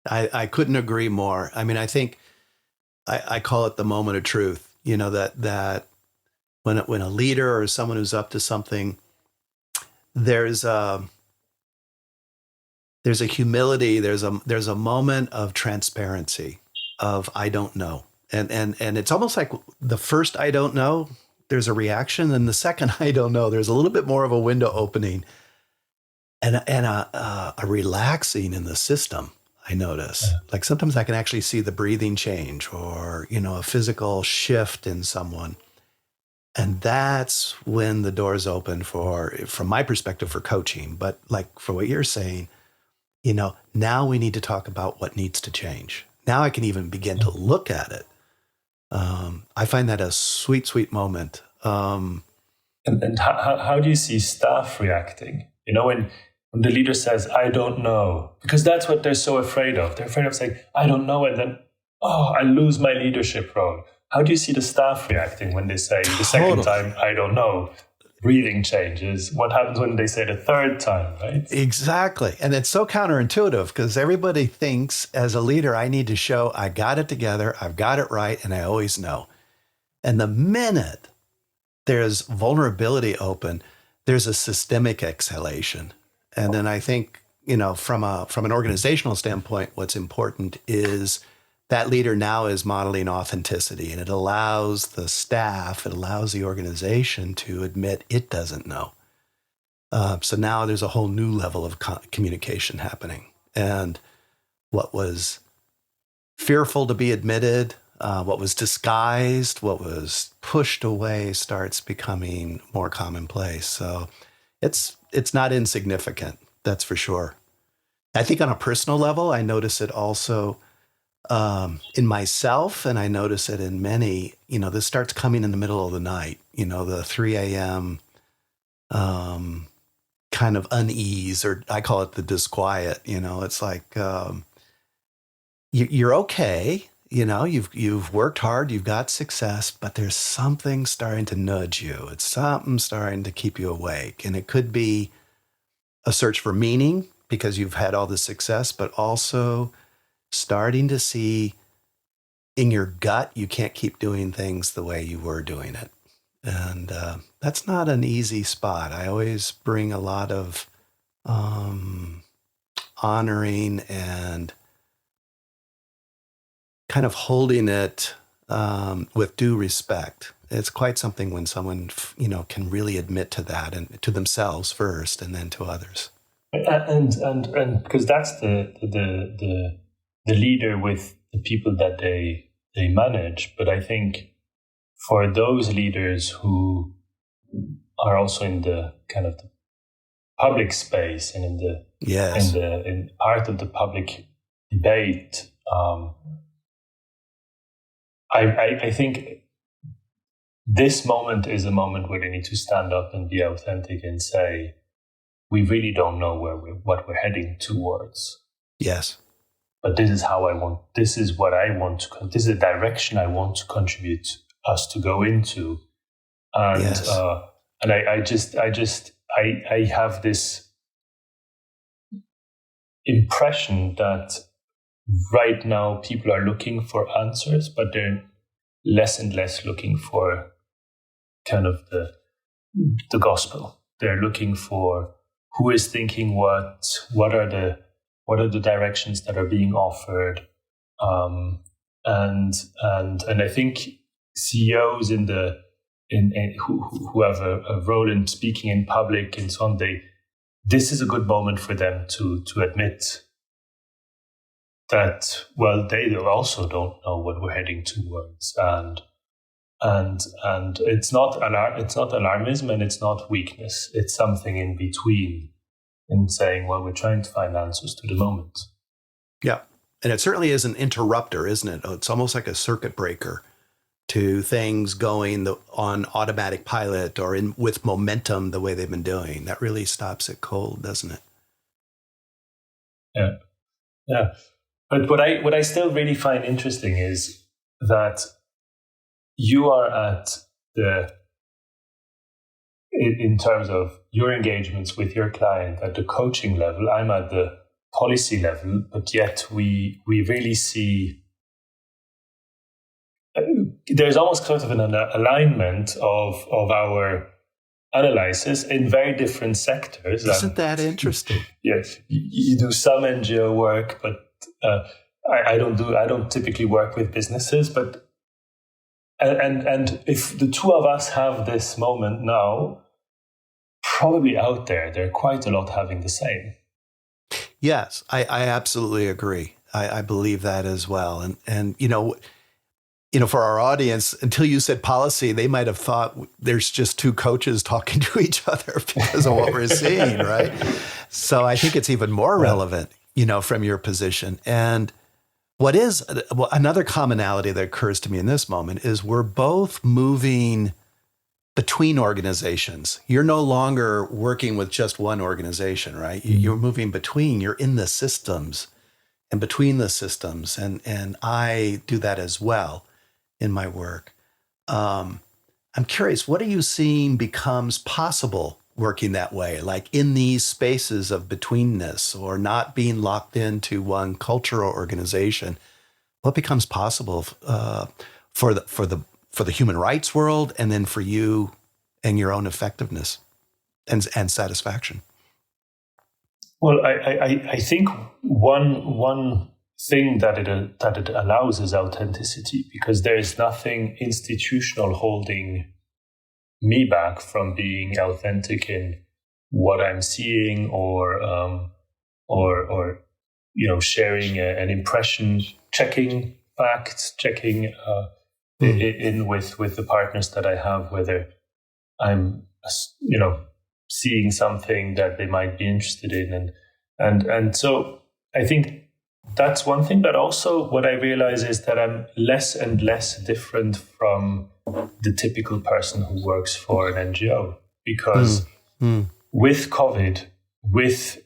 I couldn't agree more. I mean, I think I call it the moment of truth, that when a leader or someone who's up to something, there's a humility, there's a moment of transparency, of I don't know. And it's almost like the first I don't know, there's a reaction, and the second I don't know, there's a little bit more of a window opening and a relaxing in the system. I notice. Yeah. Like sometimes I can actually see the breathing change, or a physical shift in someone. And that's when the doors open from my perspective, for coaching. But like for what you're saying, now we need to talk about what needs to change. Now I can even begin to look at it. I find that a sweet, sweet moment. And how do you see staff reacting? When the leader says, I don't know, because that's what they're so afraid of. They're afraid of saying, I don't know, and then, I lose my leadership role. How do you see the staff reacting when they say the second time, I don't know? Breathing changes. What happens when they say the third time, right? Exactly. And it's so counterintuitive because everybody thinks as a leader, I need to show I got it together, I've got it right, and I always know. And the minute there's vulnerability open, there's a systemic exhalation. And then I think, from an organizational standpoint, what's important is that leader now is modeling authenticity, and it allows the staff, it allows the organization to admit it doesn't know. So now there's a whole new level of communication happening. And what was fearful to be admitted, what was disguised, what was pushed away starts becoming more commonplace. So it's not insignificant, that's for sure. I think on a personal level, I notice it also in myself, and I notice it in many. This starts coming in the middle of the night, the 3 a.m. Kind of unease, or I call it the disquiet. It's like you're okay. You've worked hard, you've got success, but there's something starting to nudge you. It's something starting to keep you awake. And it could be a search for meaning because you've had all this success, but also starting to see in your gut, you can't keep doing things the way you were doing it. And that's not an easy spot. I always bring a lot of honoring and kind of holding it with due respect. It's quite something when someone, can really admit to that, and to themselves first, and then to others. And because that's the leader with the people that they manage. But I think for those leaders who are also in the kind of the public space and in part of the public debate, I think this moment is a moment where they need to stand up and be authentic and say, we really don't know what we're heading towards. Yes. But this is this is what I want this is the direction I want to contribute us to go into. And, yes. And I have this impression that right now people are looking for answers, but they're less and less looking for kind of the gospel. They're looking for who is thinking what are the directions that are being offered, and I think CEOs who have a role in speaking in public and so on, this is a good moment for them to admit that, well, they also don't know what we're heading towards, and it's not alarmism and it's not weakness. It's something in between, in saying, well, we're trying to find answers to the moment. Yeah, and it certainly is an interrupter, isn't it? It's almost like a circuit breaker to things going on automatic pilot or with momentum the way they've been doing. That really stops it cold, doesn't it? Yeah. But what I still really find interesting is that you are at in terms of your engagements with your client at the coaching level, I'm at the policy level, but yet we really see there's almost sort of an alignment of our analysis in very different sectors. Isn't that interesting? Yes, you do some NGO work, but I don't typically work with businesses, but and if the two of us have this moment now, probably out there are quite a lot having the same. Yes, I absolutely agree. I believe that as well. And for our audience, until you said policy, they might have thought there's just two coaches talking to each other because of what we're seeing, right? So I think it's even more relevant, from your position. And what is another commonality that occurs to me in this moment is we're both moving between organizations. You're no longer working with just one organization, right? You're moving between, you're in the systems and between the systems. And I do that as well in my work. I'm curious, what are you seeing becomes possible working that way, like in these spaces of betweenness or not being locked into one cultural organization? What becomes possible for the human rights world, and then for you and your own effectiveness and satisfaction? Well, I think one thing that it allows is authenticity, because there is nothing institutional holding me back from being authentic in what I'm seeing or sharing an impression, checking facts, checking in with the partners that I have, whether I'm seeing something that they might be interested in, and so I think that's one thing. But also what I realize is that I'm less and less different from the typical person who works for an NGO, because with COVID, with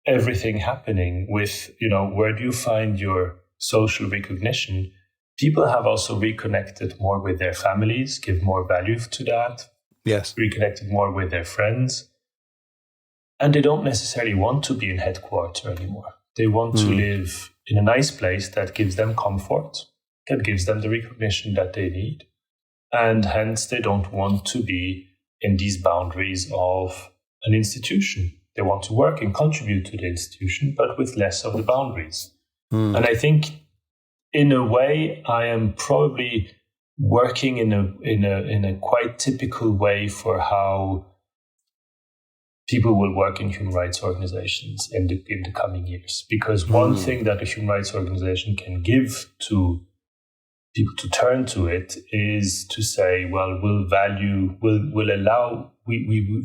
everything happening, with where do you find your social recognition, people have also reconnected more with their families, give more value to that. Yes. Reconnected more with their friends. And they don't necessarily want to be in headquarters anymore. They want to live in a nice place that gives them comfort, that gives them the recognition that they need. And hence, they don't want to be in these boundaries of an institution. They want to work and contribute to the institution, but with less of the boundaries. And I think, in a way, I am probably working in a quite typical way for how people will work in human rights organizations in the coming years. Because one thing that a human rights organization can give to people to turn to it is to say, well, we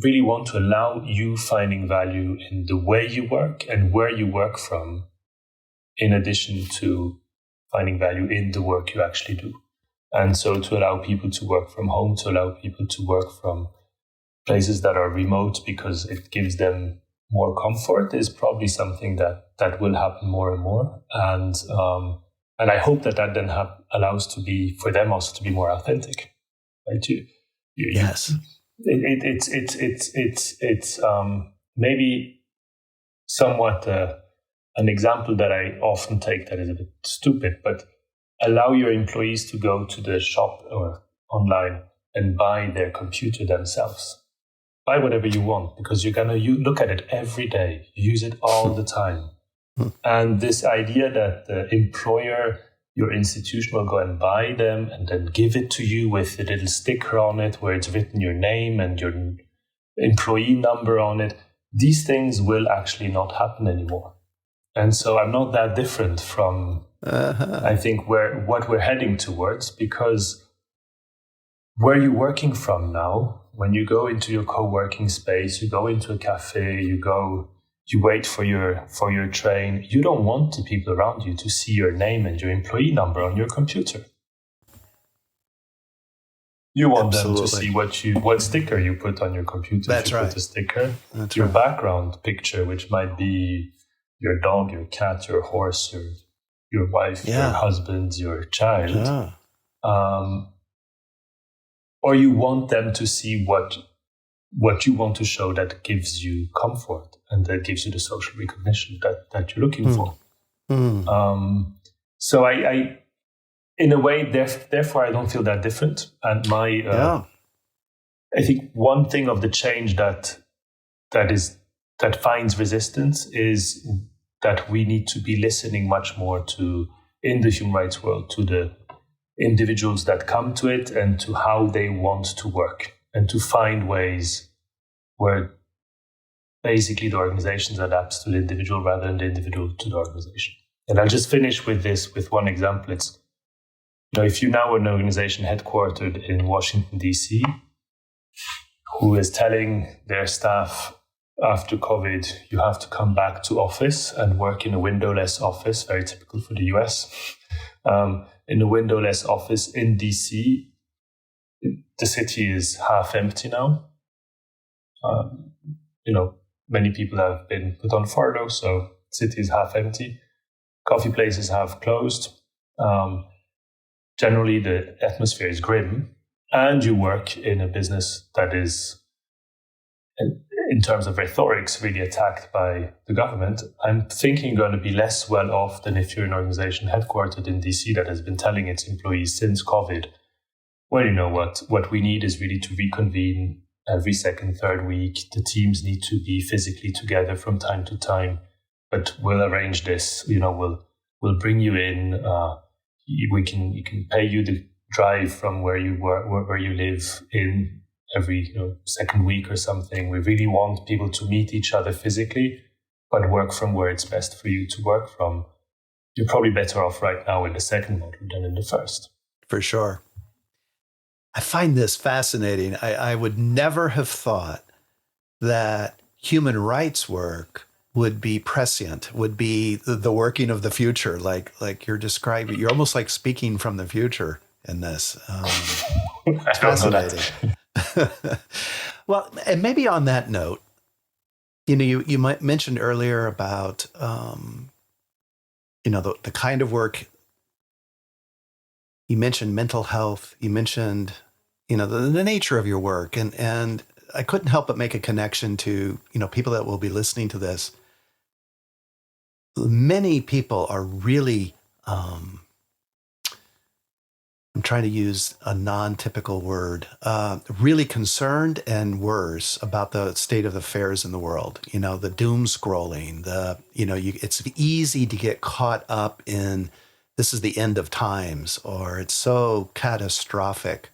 really want to allow you finding value in the way you work and where you work from, in addition to finding value in the work you actually do. And so to allow people to work from home, to allow people to work from places that are remote because it gives them more comfort, is probably something that will happen more and more. And I hope that then allows for them also to be more authentic. Right? Yes. It's maybe somewhat an example that I often take that is a bit stupid, but allow your employees to go to the shop or online and buy their computer themselves. Buy whatever you want, because you're going to look at it every day, use it all the time. And this idea that the employer, your institution, will go and buy them and then give it to you with a little sticker on it where it's written your name and your employee number on it, these things will actually not happen anymore. And so I'm not that different from, I think, what we're heading towards, because where you're working from now, when you go into your co-working space, you go into a cafe, you wait for your train, you don't want the people around you to see your name and your employee number on your computer. You want them to see what sticker you put on your computer. That's right. Put a sticker, That's your right. background picture, which might be your dog, your cat, your horse, your wife, your husband, your child. Yeah. Or you want them to see what you want to show that gives you comfort and that gives you the social recognition that you're looking for. So I in a way, therefore, I don't feel that different. And I think one thing of the change that finds resistance is that we need to be listening much more in the human rights world, to the individuals that come to it and to how they want to work, and to find ways where basically the organization adapts to the individual rather than the individual to the organization. And I'll just finish with one example. if you now are an organization headquartered in Washington, D.C., who is telling their staff after COVID, you have to come back to office and work in a windowless office, very typical for the US, in a windowless office in DC, the city is half empty now. Many people have been put on furlough, so the city is half empty. Coffee places have closed. Generally, the atmosphere is grim, and you work in a business that is, in terms of rhetorics, really attacked by the government. I'm thinking going to be less well off than if you're an organization headquartered in DC that has been telling its employees since COVID, well, what we need is really to reconvene every second, third week. The teams need to be physically together from time to time, but we'll arrange this. We'll bring you in. We can pay you the drive from where you work, where you live in every second week or something. We really want people to meet each other physically, but work from where it's best for you to work from. You're probably better off right now in the second model than in the first. For sure. I find this fascinating. I would never have thought that human rights work would be prescient, would be the working of the future, like you're describing. You're almost like speaking from the future in this. It's fascinating. Well, and maybe on that note, you might mentioned earlier about the kind of work. You mentioned mental health. You mentioned the nature of your work, and I couldn't help but make a connection to people that will be listening to this. Many people are really. I'm trying to use a non-typical word, really concerned and worse about the state of affairs in the world. The doom scrolling, it's easy to get caught up in this is the end of times, or it's so catastrophic.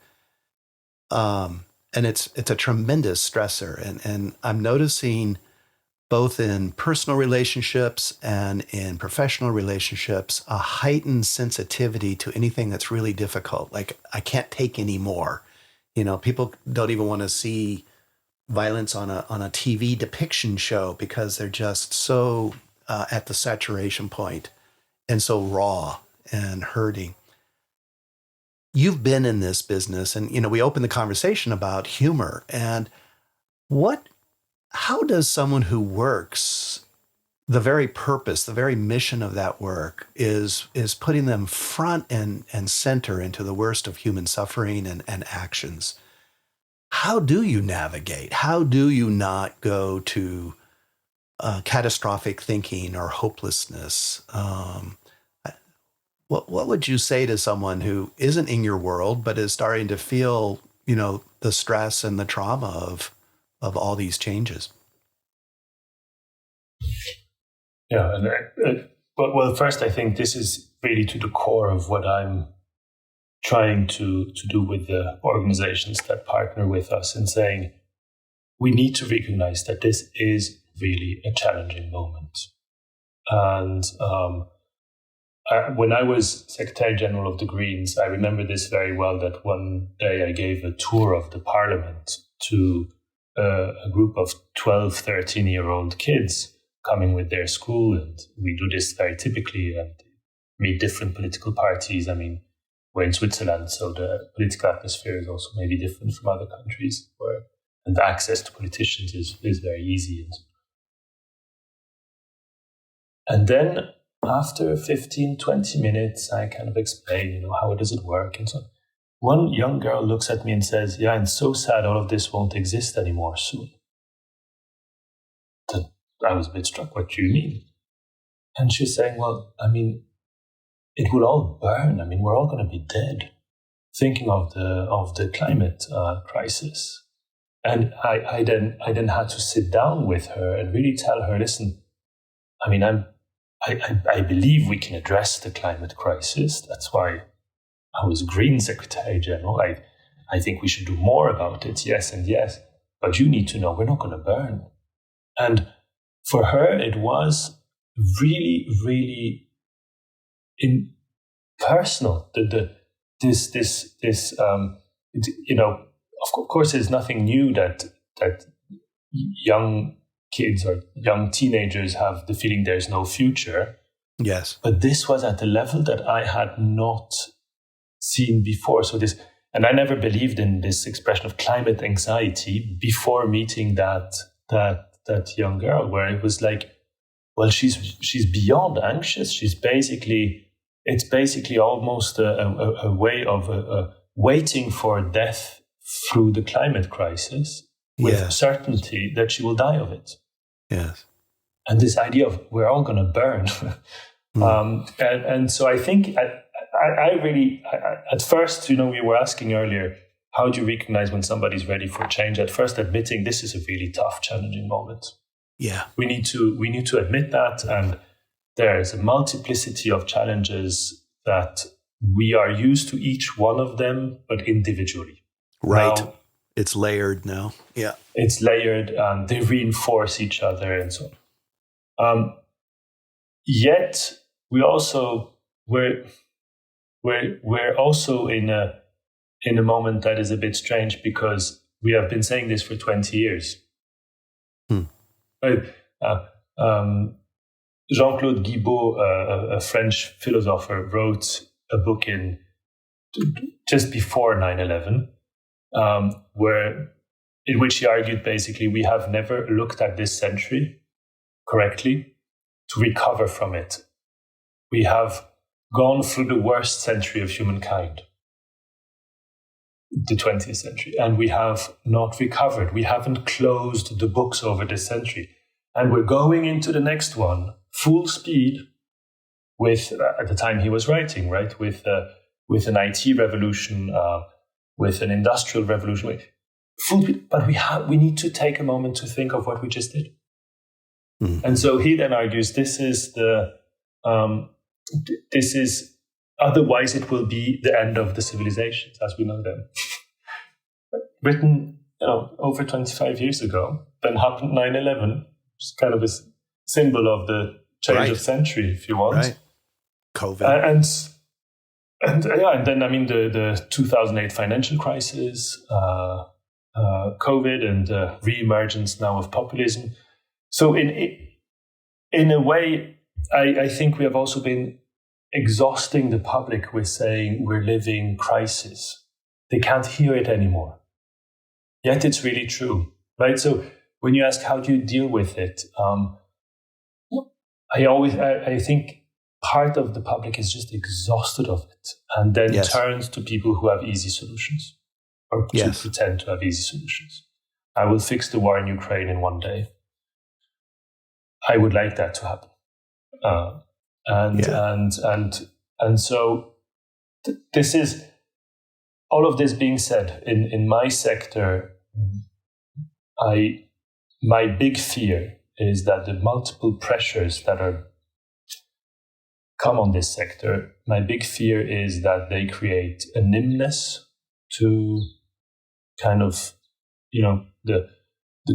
And it's a tremendous stressor. And I'm noticing both in personal relationships and in professional relationships, a heightened sensitivity to anything that's really difficult. Like, I can't take any more. People don't even want to see violence on a TV depiction show because they're just so at the saturation point and so raw and hurting. You've been in this business, and we opened the conversation about humor. And how does someone who works, the very purpose, the very mission of that work is putting them front and center into the worst of human suffering and actions? How do you navigate? How do you not go to catastrophic thinking or hopelessness? What would you say to someone who isn't in your world but is starting to feel, the stress and the trauma of all these changes? Yeah, well, first, I think this is really to the core of what I'm trying to do with the organizations that partner with us, and saying we need to recognize that this is really a challenging moment. And when I was Secretary General of the Greens, I remember this very well, that one day I gave a tour of the Parliament to a group of 12, 13-year-old kids coming with their school. And we do this very typically and meet different political parties. I mean, we're in Switzerland, so the political atmosphere is also maybe different from other countries, and the access to politicians is very easy. And then after 15, 20 minutes, I kind of explain, how does it work and so on. One young girl looks at me and says, "Yeah, I'm so sad all of this won't exist anymore soon." Then I was a bit struck. "What do you mean?" And she's saying, "Well, I mean, it will all burn. I mean, we're all going to be dead." Thinking of the climate crisis. And I then had to sit down with her and really tell her, listen, I mean, I believe we can address the climate crisis. That's why I was Green Secretary General. I think we should do more about it. Yes and yes. But you need to know we're not going to burn. And for her, it was really, really personal. of course, there's nothing new that young kids or young teenagers have the feeling there's no future. Yes. But this was at a level that I had not seen before. And I never believed in this expression of climate anxiety before meeting that young girl, where it was like, well, she's beyond anxious. It's basically almost a way of waiting for death through the climate crisis with certainty that she will die of it. Yes. And this idea of we're all going to burn. And so I think I really, at first, we were asking earlier, how do you recognize when somebody's ready for change? At first, admitting this is a really tough, challenging moment. Yeah. We need to admit that. And there's a multiplicity of challenges that we are used to each one of them, but individually. Right. Now, it's layered now. Yeah. It's layered and they reinforce each other and so on. Yet we also we're also in a moment that is a bit strange because we have been saying this for 20 years. Jean-Claude Guibault, a French philosopher, wrote a book just before 9/11, in which he argued basically we have never looked at this century correctly to recover from it. We have gone through the worst century of humankind, the 20th century, and we have not recovered. We haven't closed the books over this century. And we're going into the next one, full speed, with, at the time he was writing, right, with an IT revolution, with an industrial revolution. Full speed, but we need to take a moment to think of what we just did. And so he then argues this is otherwise it will be the end of the civilizations as we know them. Written over 25 years ago, then happened 9/11, which is kind of a symbol of the change of century, if you want. Right. COVID. And then I mean the 2008 financial crisis, COVID, and re-emergence now of populism. So in a way, I think we have also been exhausting the public with saying we're living crisis. They can't hear it anymore. Yet it's really true, right? So when you ask how do you deal with it, I think part of the public is just exhausted of it and then turns to people who have easy solutions or to pretend to have easy solutions. I will fix the war in Ukraine in one day. I would like that to happen. And so this is all of this being said in my sector. My big fear is that the multiple pressures that come on this sector, my big fear is that they create a nimbleness to kind of, the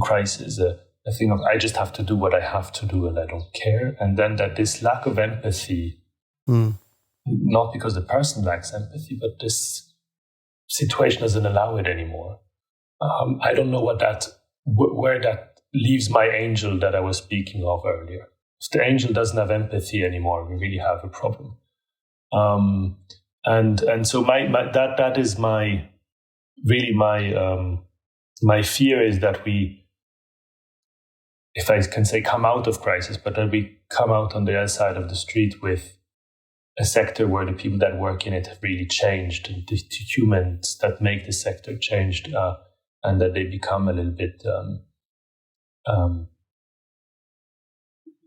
crisis, a thing of I just have to do what I have to do and I don't care. And then that this lack of empathy, not because the person lacks empathy, but this situation doesn't allow it anymore. I don't know where that leaves my angel that I was speaking of earlier. If the angel doesn't have empathy anymore, we really have a problem. And so that is my fear is that we, if I can say, come out of crisis, but that we come out on the other side of the street with a sector where the people that work in it have really changed, the humans that make the sector changed, and that they become a little bit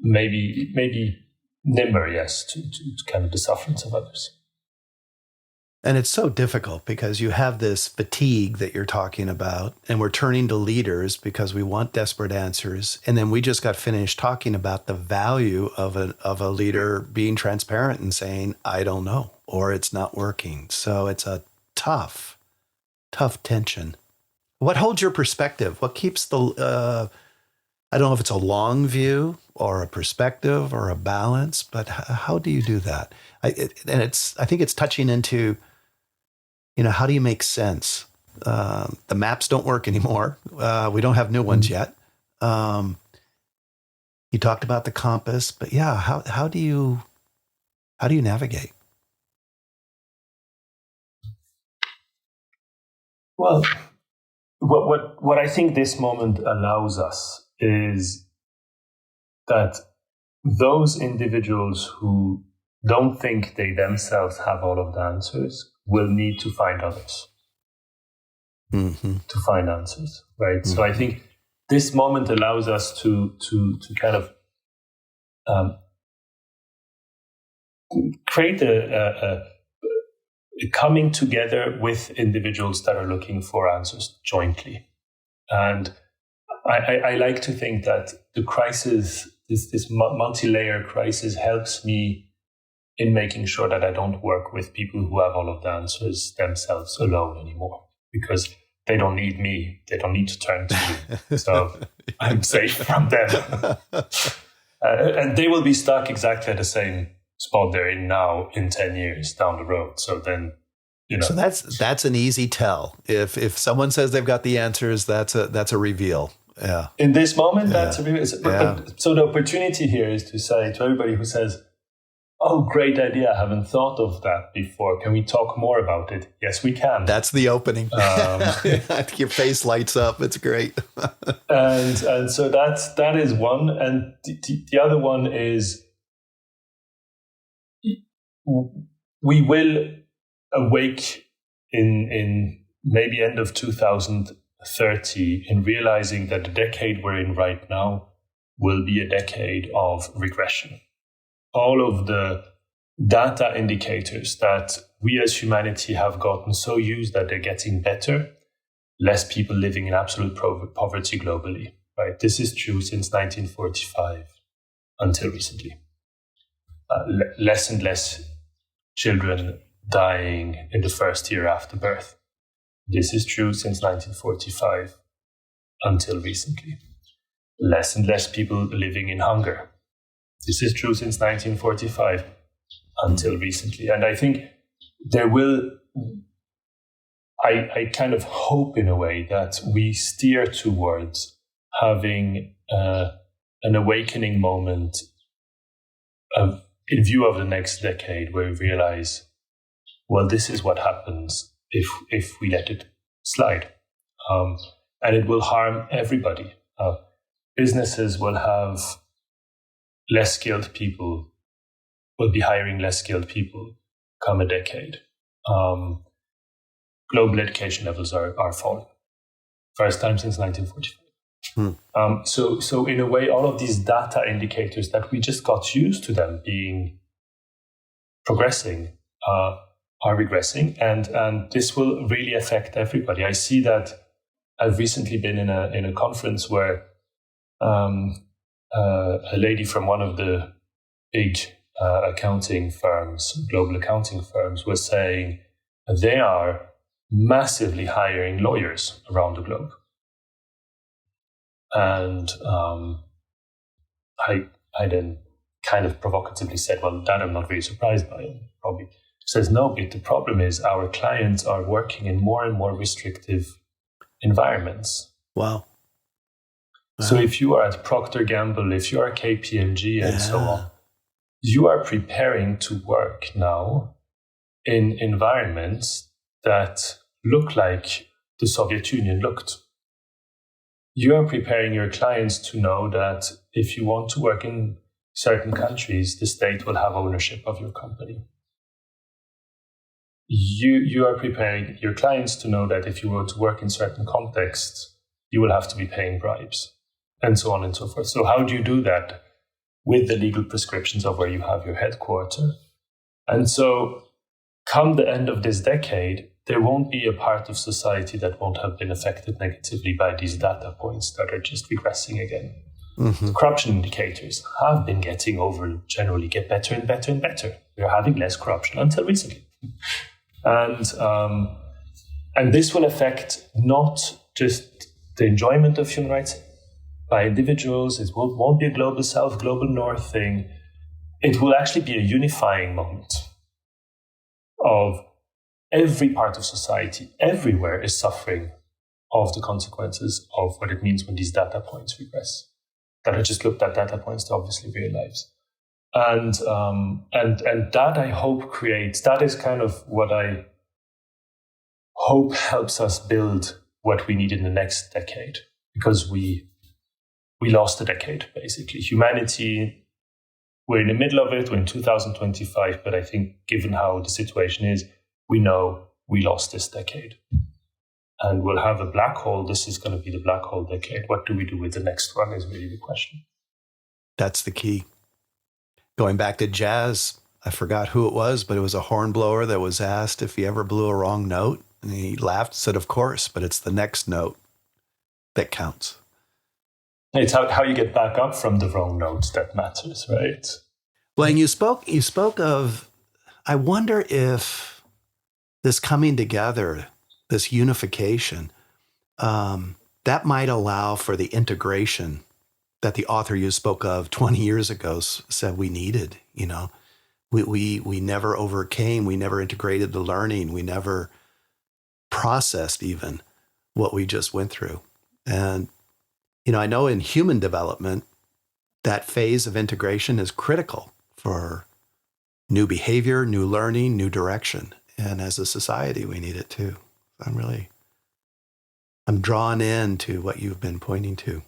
maybe nimmer, to kind of the sufferance of others. And it's so difficult because you have this fatigue that you're talking about, and we're turning to leaders because we want desperate answers. And then we just got finished talking about the value of a leader being transparent and saying, I don't know, or it's not working. So it's a tough tension. What holds your perspective? What keeps I don't know if it's a long view or a perspective or a balance, but how do you do that? I think it's touching into how do you make sense? The maps don't work anymore. We don't have new ones yet. You talked about the compass, but yeah, how do you navigate? Well, what I think this moment allows us is that those individuals who don't think they themselves have all of the answers will need to find others to find answers, right? Mm-hmm. So I think this moment allows us to kind of create a coming together with individuals that are looking for answers jointly. And I like to think that the crisis, this multi-layer crisis, helps me in making sure that I don't work with people who have all of the answers themselves alone anymore, because they don't need me. They don't need to turn to me. So I'm safe from them. And they will be stuck exactly at the same spot they're in now in 10 years down the road. So then, So that's an easy tell. If someone says they've got the answers, that's a reveal. Yeah. In this moment, that's a reveal. So the opportunity here is to say to everybody who says, "Oh, great idea. I haven't thought of that before. Can we talk more about it?" Yes, we can. That's the opening. Your face lights up. It's great. and so that is one. And the other one is we will awake in maybe end of 2030 in realizing that the decade we're in right now will be a decade of regression. All of the data indicators that we as humanity have gotten so used that they're getting better, less people living in absolute poverty globally, right? This is true since 1945 until recently. Less and less children dying in the first year after birth. This is true since 1945 until recently. Less and less people living in hunger. This is true since 1945 until recently. And I think there will, I kind of hope in a way that we steer towards having an awakening moment in view of the next decade, where we realize, well, this is what happens if we let it slide. And it will harm everybody. Businesses will have less skilled people, will be hiring less skilled people come a decade. Global education levels are falling. First time since 1945. So in a way, all of these data indicators that we just got used to them being progressing are regressing, and this will really affect everybody. I see that. I've recently been in a conference where a lady from one of the big accounting firms, global accounting firms, was saying they are massively hiring lawyers around the globe. And I then kind of provocatively said, well, that I'm not really surprised by it, probably. She says, no, but the problem is our clients are working in more and more restrictive environments. Wow. So if you are at Procter & Gamble, if you are KPMG and so on, you are preparing to work now in environments that look like the Soviet Union looked. You are preparing your clients to know that if you want to work in certain countries, the state will have ownership of your company. You are preparing your clients to know that if you want to work in certain contexts, you will have to be paying bribes, and so on and so forth. So how do you do that? With the legal prescriptions of where you have your headquarters. And so come the end of this decade, there won't be a part of society that won't have been affected negatively by these data points that are just regressing again. Mm-hmm. Corruption indicators have been generally get better and better and better. We're having less corruption until recently. And this will affect not just the enjoyment of human rights by individuals. It won't be a global south, global north thing. It will actually be a unifying moment of every part of society, everywhere, is suffering of the consequences of what it means when these data points regress. That I just looked at data points to obviously real lives. And that I hope creates, that is kind of what I hope helps us build what we need in the next decade, because we lost a decade, basically. Humanity, we're in the middle of it, we're in 2025, but I think given how the situation is, we know we lost this decade. And we'll have a black hole. This is going to be the black hole decade. What do we do with the next one is really the question. That's the key. Going back to jazz, I forgot who it was, but it was a hornblower that was asked if he ever blew a wrong note. And he laughed, said, of course, but it's the next note that counts. It's how you get back up from the wrong notes that matters, right? Well, and you spoke of, I wonder if this coming together, this unification, that might allow for the integration that the author you spoke of 20 years ago said we needed. You know, we never overcame, we never integrated the learning, we never processed even what we just went through. And, you know, I know in human development, that phase of integration is critical for new behavior, new learning, new direction. And as a society, we need it too. I'm drawn into what you've been pointing to.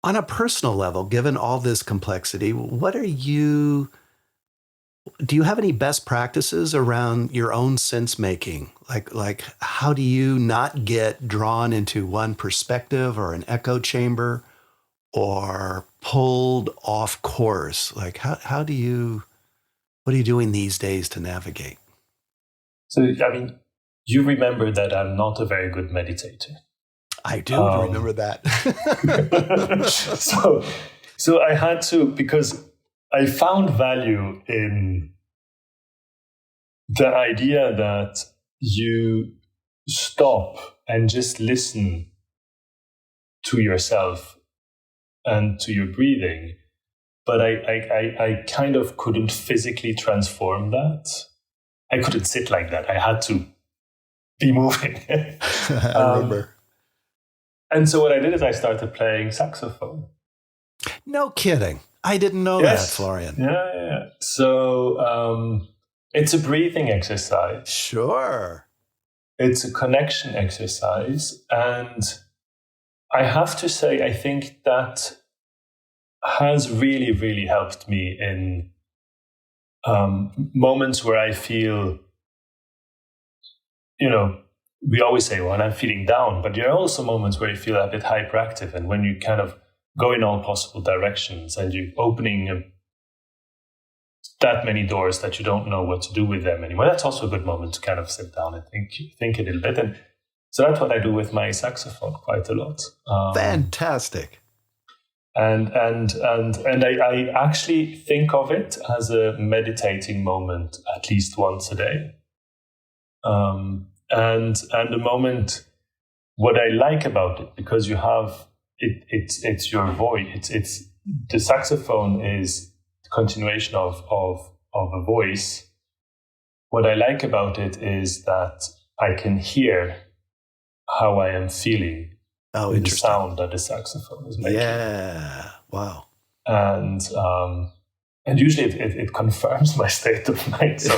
On a personal level, given all this complexity, do you have any best practices around your own sense making? Like how do you not get drawn into one perspective or an echo chamber or pulled off course? Like what are you doing these days to navigate? So, I mean, you remember that I'm not a very good meditator. I do remember that. So I had to, because I found value in the idea that you stop and just listen to yourself and to your breathing. But I kind of couldn't physically transform that. I couldn't sit like that. I had to be moving. I remember. And so what I did is I started playing saxophone. No kidding. I didn't know that, Florian. Yeah. So it's a breathing exercise. Sure. It's a connection exercise. And I have to say, I think that has really, really helped me in moments where I feel, you know, we always say, well, I'm feeling down, but there are also moments where you feel a bit hyperactive and when you kind of go in all possible directions and you're opening that many doors that you don't know what to do with them anymore. That's also a good moment to kind of sit down and think a little bit. And so that's what I do with my saxophone quite a lot. Fantastic. And I actually think of it as a meditating moment at least once a day. And the moment, what I like about it, because you have it's your voice. It's the saxophone is the continuation of a voice. What I like about it is that I can hear how I am feeling. Oh, in the sound that the saxophone is making. Yeah. Wow. And usually it confirms my state of mind. So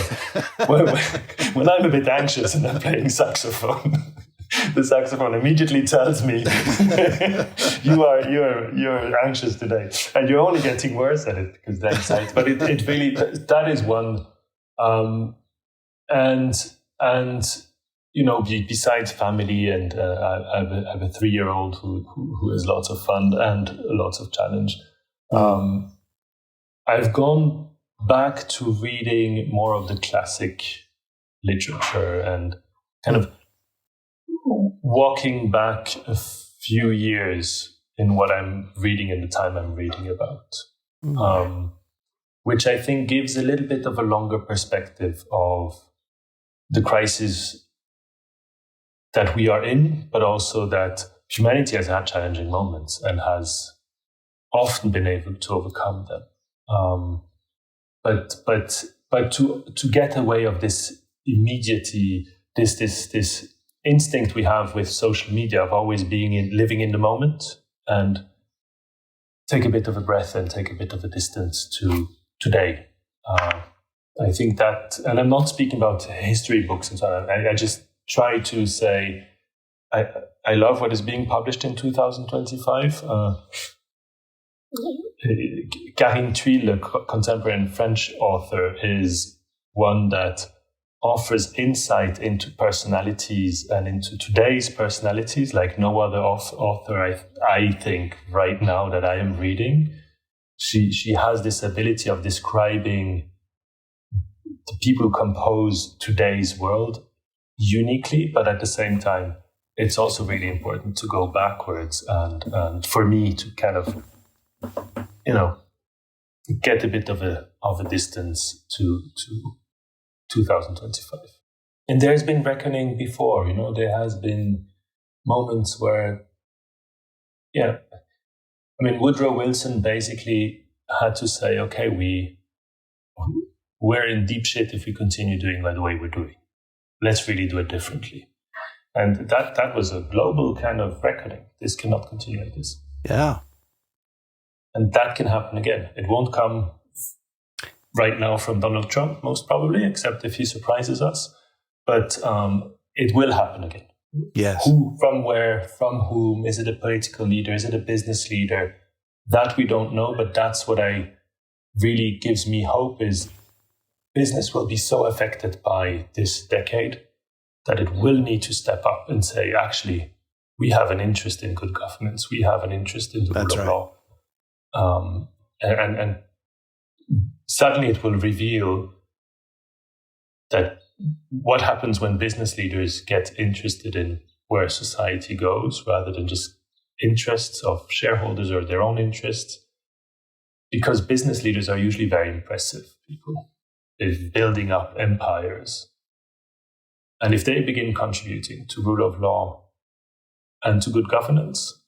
when I'm a bit anxious and I'm playing saxophone, the saxophone immediately tells me you're anxious today, and you're only getting worse at it because the anxiety. But it really, that is one, and you know, besides family, and I have a 3-year-old who has lots of fun and lots of challenge. I've gone back to reading more of the classic literature and kind of walking back a few years in what I'm reading and the time I'm reading about, which I think gives a little bit of a longer perspective of the crisis that we are in, but also that humanity has had challenging moments and has often been able to overcome them. But but to get away of this immediacy, this instinct we have with social media of always living in the moment, and take a bit of a breath and take a bit of a distance to today. I think that, and I'm not speaking about history books and so on. I just try to say, I love what is being published in 2025. Karine Thuil, a contemporary French author, is one that offers insight into personalities and into today's personalities like no other author I think right now that I am reading. She has this ability of describing the people who compose today's world uniquely, but at the same time, it's also really important to go backwards and for me to kind of, get a bit of a distance to 2025. And there's been reckoning before, there has been moments where, Woodrow Wilson basically had to say, okay, we're in deep shit if we continue doing by the way we're doing. Let's really do it differently. And that was a global kind of reckoning. This cannot continue like this. Yeah. And that can happen again. It won't come right now from Donald Trump, most probably, except if he surprises us. But it will happen again. Yes. Who, from where, from whom? Is it a political leader? Is it a business leader? That we don't know, but that's what really gives me hope is business will be so affected by this decade that it will need to step up and say, actually, we have an interest in good governance. We have an interest in the rule of law. And suddenly it will reveal that what happens when business leaders get interested in where society goes rather than just interests of shareholders or their own interests. Because business leaders are usually very impressive people. They're building up empires. And if they begin contributing to rule of law and to good governance,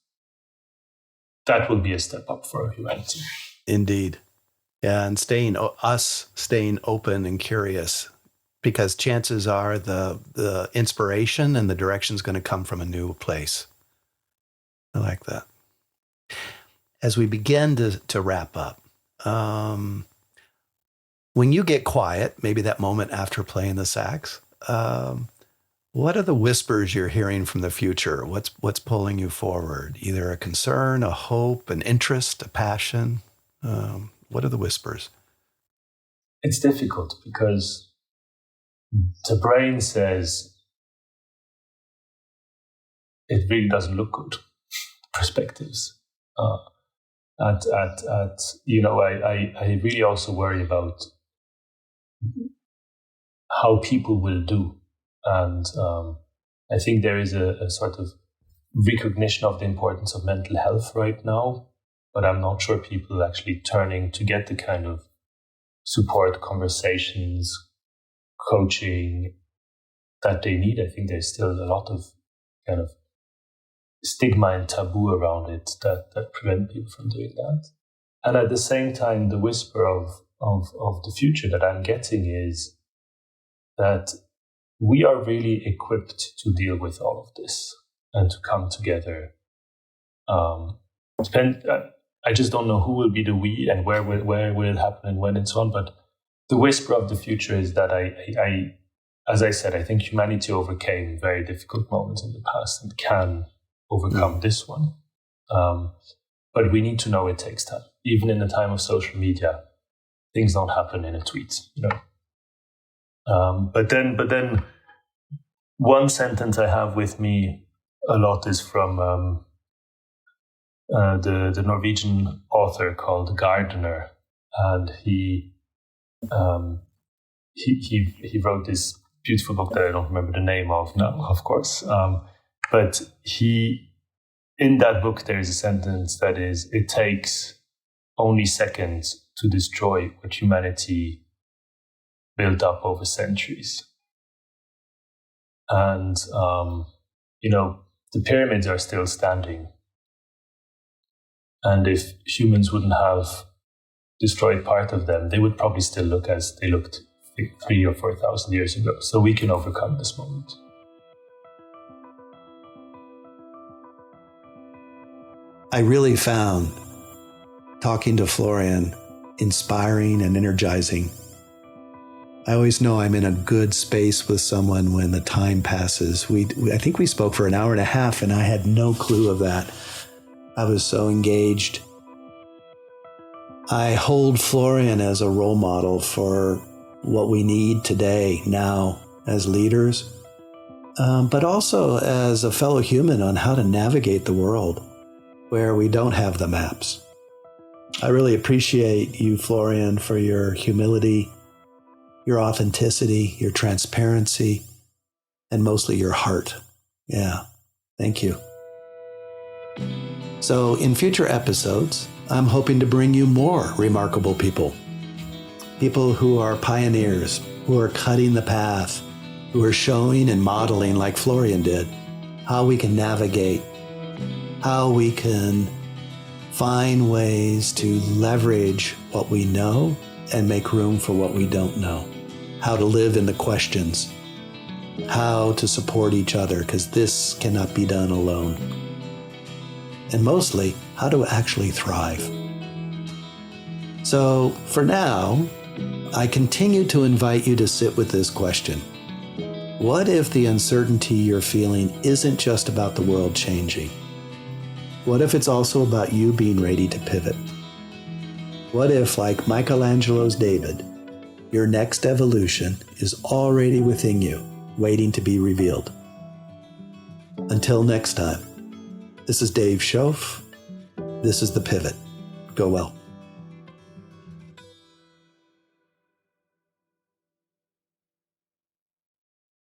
that will be a step up for humanity. Indeed. Yeah, and staying open and curious, because chances are the inspiration and the direction is going to come from a new place. I like that. As we begin to wrap up, when you get quiet, maybe that moment after playing the sax, what are the whispers you're hearing from the future? What's pulling you forward? Either a concern, a hope, an interest, a passion? What are the whispers? It's difficult because the brain says it really doesn't look good. Perspectives. I really also worry about how people will do. And I think there is a sort of recognition of the importance of mental health right now, but I'm not sure people are actually turning to get the kind of support, conversations, coaching that they need. I think there's still a lot of kind of stigma and taboo around it that prevent people from doing that. And at the same time, the whisper of the future that I'm getting is that we are really equipped to deal with all of this and to come together. I just don't know who will be the we and where will it happen and when and so on. But the whisper of the future is that as I said, I think humanity overcame very difficult moments in the past and can overcome this one. But we need to know it takes time. Even in the time of social media, things don't happen in a tweet, But then one sentence I have with me a lot is from the Norwegian author called Gardner, and he wrote this beautiful book that I don't remember the name of now, of course. But in that book, there is a sentence that is, it takes only seconds to destroy what humanity built up over centuries. And, the pyramids are still standing. And if humans wouldn't have destroyed part of them, they would probably still look as they looked 3,000 or 4,000 years ago, so we can overcome this moment. I really found talking to Florian inspiring and energizing. I always know I'm in a good space with someone when the time passes. I think we spoke for an hour and a half, and I had no clue of that. I was so engaged. I hold Florian as a role model for what we need today, now, as leaders, but also as a fellow human on how to navigate the world where we don't have the maps. I really appreciate you, Florian, for your humility, your authenticity, your transparency, and mostly your heart. Yeah, thank you. So in future episodes, I'm hoping to bring you more remarkable people. People who are pioneers, who are cutting the path, who are showing and modeling like Florian did, how we can navigate, how we can find ways to leverage what we know and make room for what we don't know, how to live in the questions, how to support each other, because this cannot be done alone, and mostly, how to actually thrive. So for now, I continue to invite you to sit with this question. What if the uncertainty you're feeling isn't just about the world changing? What if it's also about you being ready to pivot? What if, like Michelangelo's David, your next evolution is already within you, waiting to be revealed? Until next time, this is Dave Schoaf. This is The Pivot. Go well.